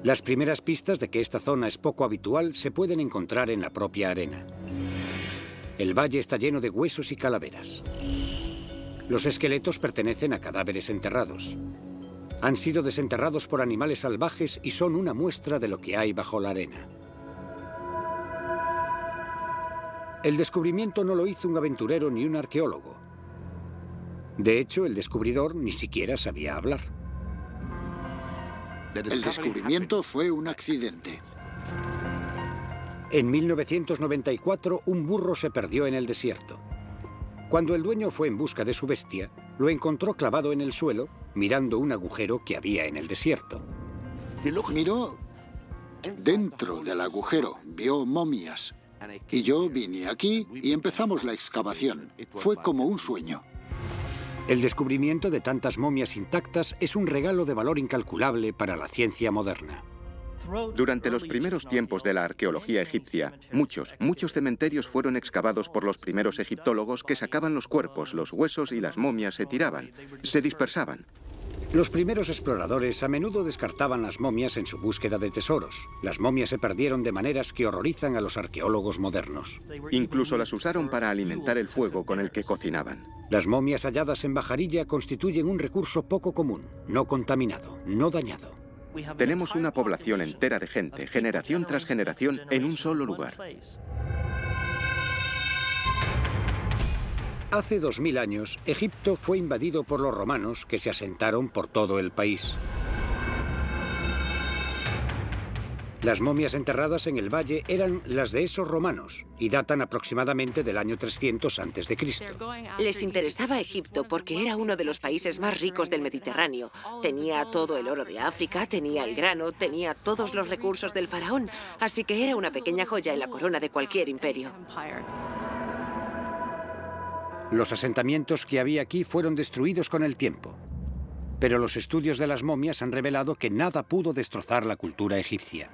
Las primeras pistas de que esta zona es poco habitual se pueden encontrar en la propia arena. El valle está lleno de huesos y calaveras. Los esqueletos pertenecen a cadáveres enterrados. Han sido desenterrados por animales salvajes y son una muestra de lo que hay bajo la arena. El descubrimiento no lo hizo un aventurero ni un arqueólogo. De hecho, el descubridor ni siquiera sabía hablar. El descubrimiento fue un accidente. En 1994, un burro se perdió en el desierto. Cuando el dueño fue en busca de su bestia, lo encontró clavado en el suelo, mirando un agujero que había en el desierto. Miró dentro del agujero, vio momias. Y yo vine aquí y empezamos la excavación. Fue como un sueño. El descubrimiento de tantas momias intactas es un regalo de valor incalculable para la ciencia moderna. Durante los primeros tiempos de la arqueología egipcia, muchos cementerios fueron excavados por los primeros egiptólogos que sacaban los cuerpos, los huesos y las momias se tiraban, se dispersaban. Los primeros exploradores a menudo descartaban las momias en su búsqueda de tesoros. Las momias se perdieron de maneras que horrorizan a los arqueólogos modernos. Incluso las usaron para alimentar el fuego con el que cocinaban. Las momias halladas en Bajarilla constituyen un recurso poco común, no contaminado, no dañado. Tenemos una población entera de gente, generación tras generación, en un solo lugar. Hace 2000 años, Egipto fue invadido por los romanos que se asentaron por todo el país. Las momias enterradas en el valle eran las de esos romanos y datan aproximadamente del año 300 a.C. Les interesaba Egipto porque era uno de los países más ricos del Mediterráneo. Tenía todo el oro de África, tenía el grano, tenía todos los recursos del faraón, así que era una pequeña joya en la corona de cualquier imperio. Los asentamientos que había aquí fueron destruidos con el tiempo. Pero los estudios de las momias han revelado que nada pudo destrozar la cultura egipcia.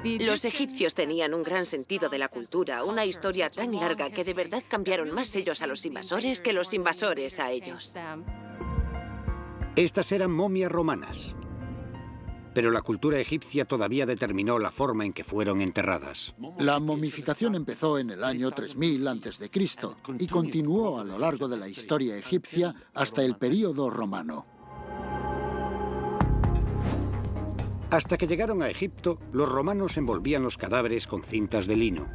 Los egipcios tenían un gran sentido de la cultura, una historia tan larga que de verdad cambiaron más ellos a los invasores que los invasores a ellos. Estas eran momias romanas. Pero la cultura egipcia todavía determinó la forma en que fueron enterradas. La momificación empezó en el año 3000 a.C. y continuó a lo largo de la historia egipcia hasta el período romano. Hasta que llegaron a Egipto, los romanos envolvían los cadáveres con cintas de lino.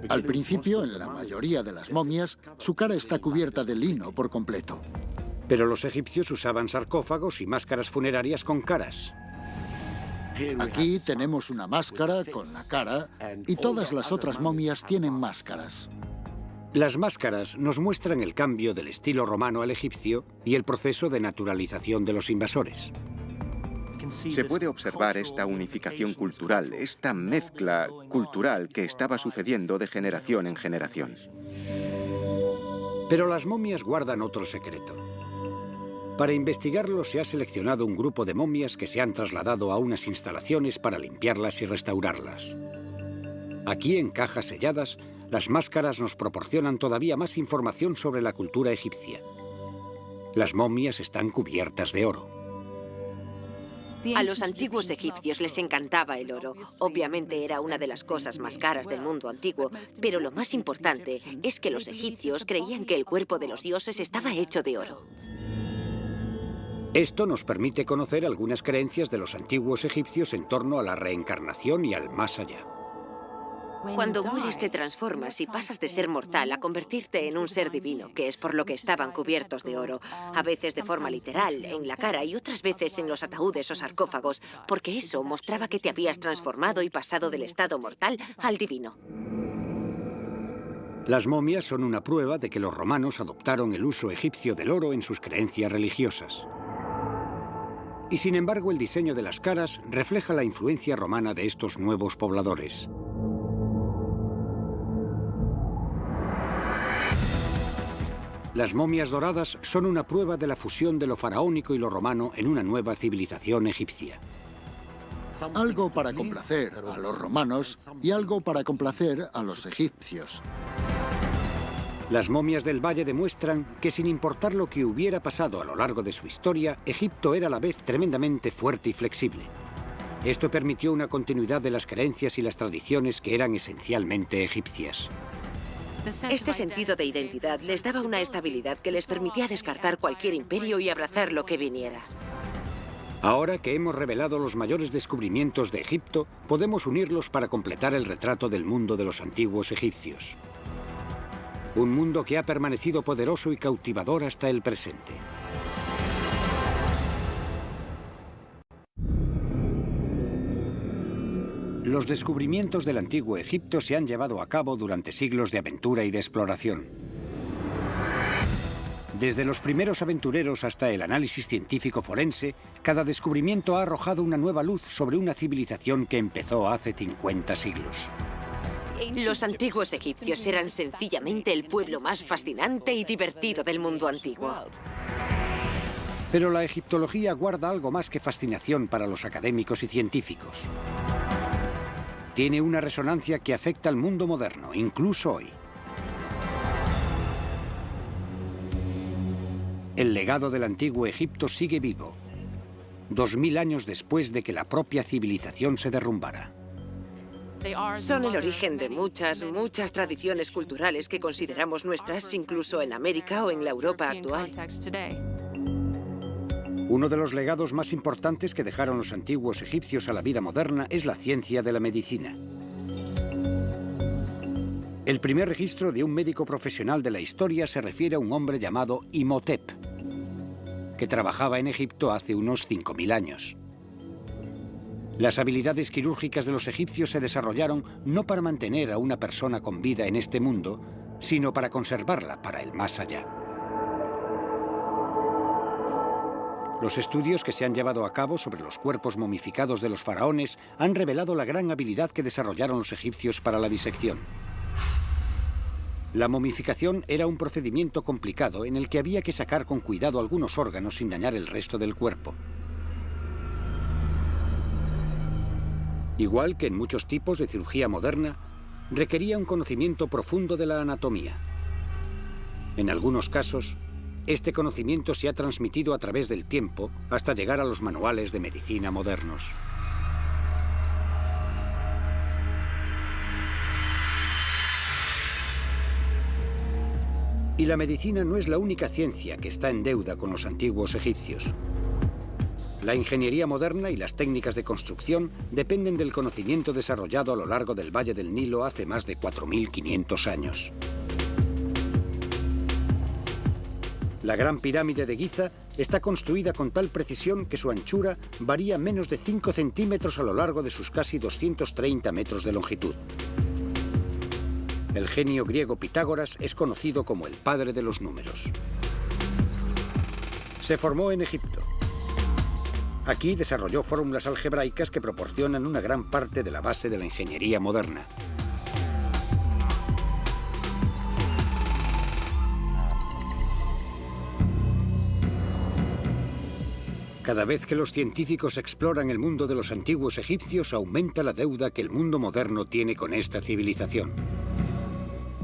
Al principio, en la mayoría de las momias, su cara está cubierta de lino por completo. Pero los egipcios usaban sarcófagos y máscaras funerarias con caras. Aquí tenemos una máscara con la cara y todas las otras momias tienen máscaras. Las máscaras nos muestran el cambio del estilo romano al egipcio y el proceso de naturalización de los invasores. Se puede observar esta unificación cultural, esta mezcla cultural que estaba sucediendo de generación en generación. Pero las momias guardan otro secreto. Para investigarlo se ha seleccionado un grupo de momias que se han trasladado a unas instalaciones para limpiarlas y restaurarlas. Aquí, en cajas selladas, las máscaras nos proporcionan todavía más información sobre la cultura egipcia. Las momias están cubiertas de oro. A los antiguos egipcios les encantaba el oro. Obviamente era una de las cosas más caras del mundo antiguo, pero lo más importante es que los egipcios creían que el cuerpo de los dioses estaba hecho de oro. Esto nos permite conocer algunas creencias de los antiguos egipcios en torno a la reencarnación y al más allá. Cuando mueres te transformas y pasas de ser mortal a convertirte en un ser divino, que es por lo que estaban cubiertos de oro, a veces de forma literal, en la cara y otras veces en los ataúdes o sarcófagos, porque eso mostraba que te habías transformado y pasado del estado mortal al divino. Las momias son una prueba de que los romanos adoptaron el uso egipcio del oro en sus creencias religiosas. Y sin embargo, el diseño de las caras refleja la influencia romana de estos nuevos pobladores. Las momias doradas son una prueba de la fusión de lo faraónico y lo romano en una nueva civilización egipcia. Algo para complacer a los romanos y algo para complacer a los egipcios. Las momias del valle demuestran que sin importar lo que hubiera pasado a lo largo de su historia, Egipto era a la vez tremendamente fuerte y flexible. Esto permitió una continuidad de las creencias y las tradiciones que eran esencialmente egipcias. Este sentido de identidad les daba una estabilidad que les permitía descartar cualquier imperio y abrazar lo que viniera. Ahora que hemos revelado los mayores descubrimientos de Egipto, podemos unirlos para completar el retrato del mundo de los antiguos egipcios. Un mundo que ha permanecido poderoso y cautivador hasta el presente. Los descubrimientos del antiguo Egipto se han llevado a cabo durante siglos de aventura y de exploración. Desde los primeros aventureros hasta el análisis científico forense, cada descubrimiento ha arrojado una nueva luz sobre una civilización que empezó hace 50 siglos. Los antiguos egipcios eran sencillamente el pueblo más fascinante y divertido del mundo antiguo. Pero la egiptología guarda algo más que fascinación para los académicos y científicos. Tiene una resonancia que afecta al mundo moderno, incluso hoy. El legado del antiguo Egipto sigue vivo, 2000 años después de que la propia civilización se derrumbara. Son el origen de muchas tradiciones culturales que consideramos nuestras, incluso en América o en la Europa actual. Uno de los legados más importantes que dejaron los antiguos egipcios a la vida moderna es la ciencia de la medicina. El primer registro de un médico profesional de la historia se refiere a un hombre llamado Imhotep, que trabajaba en Egipto hace unos 5000 años. Las habilidades quirúrgicas de los egipcios se desarrollaron no para mantener a una persona con vida en este mundo, sino para conservarla para el más allá. Los estudios que se han llevado a cabo sobre los cuerpos momificados de los faraones han revelado la gran habilidad que desarrollaron los egipcios para la disección. La momificación era un procedimiento complicado en el que había que sacar con cuidado algunos órganos sin dañar el resto del cuerpo. Igual que en muchos tipos de cirugía moderna, requería un conocimiento profundo de la anatomía. En algunos casos, este conocimiento se ha transmitido a través del tiempo hasta llegar a los manuales de medicina modernos. Y la medicina no es la única ciencia que está en deuda con los antiguos egipcios. La ingeniería moderna y las técnicas de construcción dependen del conocimiento desarrollado a lo largo del Valle del Nilo hace más de 4500 años. La Gran Pirámide de Giza está construida con tal precisión que su anchura varía menos de 5 centímetros a lo largo de sus casi 230 metros de longitud. El genio griego Pitágoras es conocido como el padre de los números. Se formó en Egipto. Aquí desarrolló fórmulas algebraicas que proporcionan una gran parte de la base de la ingeniería moderna. Cada vez que los científicos exploran el mundo de los antiguos egipcios, aumenta la deuda que el mundo moderno tiene con esta civilización.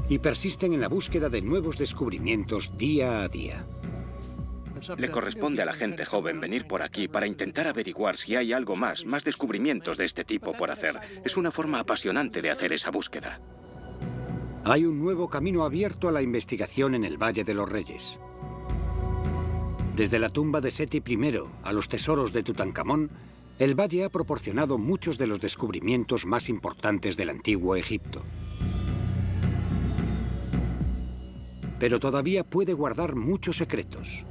Y persisten en la búsqueda de nuevos descubrimientos día a día. Le corresponde a la gente joven venir por aquí para intentar averiguar si hay algo más descubrimientos de este tipo por hacer. Es una forma apasionante de hacer esa búsqueda. Hay un nuevo camino abierto a la investigación en el Valle de los Reyes. Desde la tumba de Seti I a los tesoros de Tutankamón, el valle ha proporcionado muchos de los descubrimientos más importantes del antiguo Egipto. Pero todavía puede guardar muchos secretos.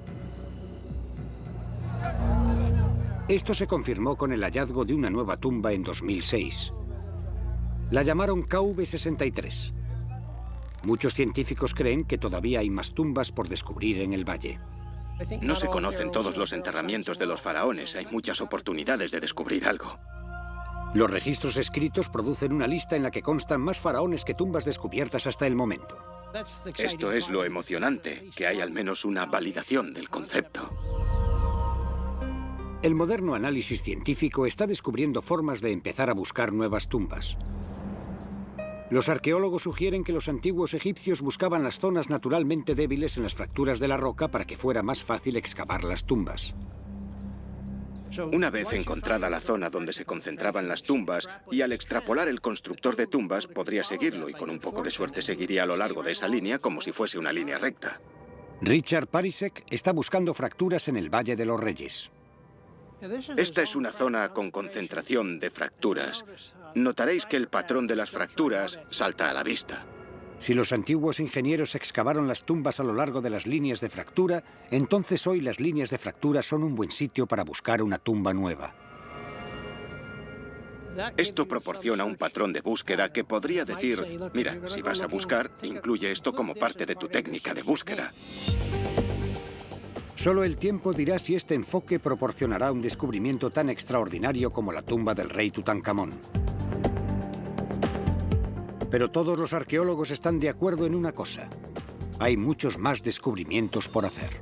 Esto se confirmó con el hallazgo de una nueva tumba en 2006. La llamaron KV-63. Muchos científicos creen que todavía hay más tumbas por descubrir en el valle. No se conocen todos los enterramientos de los faraones. Hay muchas oportunidades de descubrir algo. Los registros escritos producen una lista en la que constan más faraones que tumbas descubiertas hasta el momento. Esto es lo emocionante, que hay al menos una validación del concepto. El moderno análisis científico está descubriendo formas de empezar a buscar nuevas tumbas. Los arqueólogos sugieren que los antiguos egipcios buscaban las zonas naturalmente débiles en las fracturas de la roca para que fuera más fácil excavar las tumbas. Una vez encontrada la zona donde se concentraban las tumbas, y al extrapolar el constructor de tumbas podría seguirlo y con un poco de suerte seguiría a lo largo de esa línea como si fuese una línea recta. Richard Parisek está buscando fracturas en el Valle de los Reyes. Esta es una zona con concentración de fracturas. Notaréis que el patrón de las fracturas salta a la vista. Si los antiguos ingenieros excavaron las tumbas a lo largo de las líneas de fractura, entonces hoy las líneas de fractura son un buen sitio para buscar una tumba nueva. Esto proporciona un patrón de búsqueda que podría decir, mira, si vas a buscar, incluye esto como parte de tu técnica de búsqueda. Solo el tiempo dirá si este enfoque proporcionará un descubrimiento tan extraordinario como la tumba del rey Tutankamón. Pero todos los arqueólogos están de acuerdo en una cosa. Hay muchos más descubrimientos por hacer.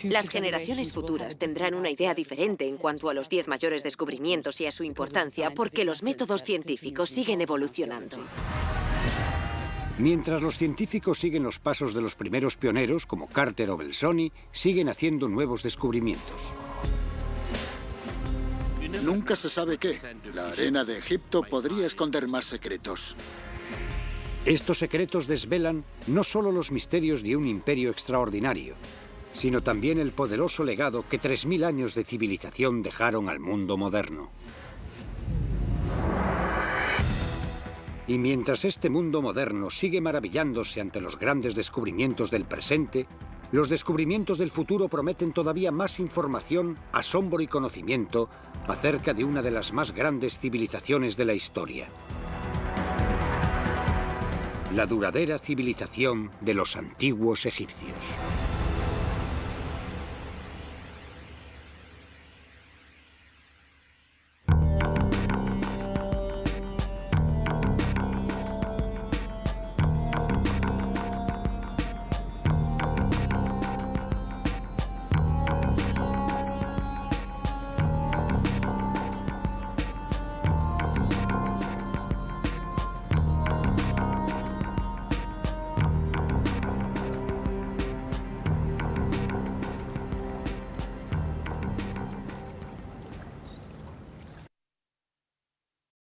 Las generaciones futuras tendrán una idea diferente en cuanto a los 10 mayores descubrimientos y a su importancia, porque los métodos científicos siguen evolucionando. Mientras los científicos siguen los pasos de los primeros pioneros, como Carter o Belzoni, siguen haciendo nuevos descubrimientos. Nunca se sabe qué. La arena de Egipto podría esconder más secretos. Estos secretos desvelan no solo los misterios de un imperio extraordinario, sino también el poderoso legado que 3000 años de civilización dejaron al mundo moderno. Y mientras este mundo moderno sigue maravillándose ante los grandes descubrimientos del presente, los descubrimientos del futuro prometen todavía más información, asombro y conocimiento acerca de una de las más grandes civilizaciones de la historia. La duradera civilización de los antiguos egipcios.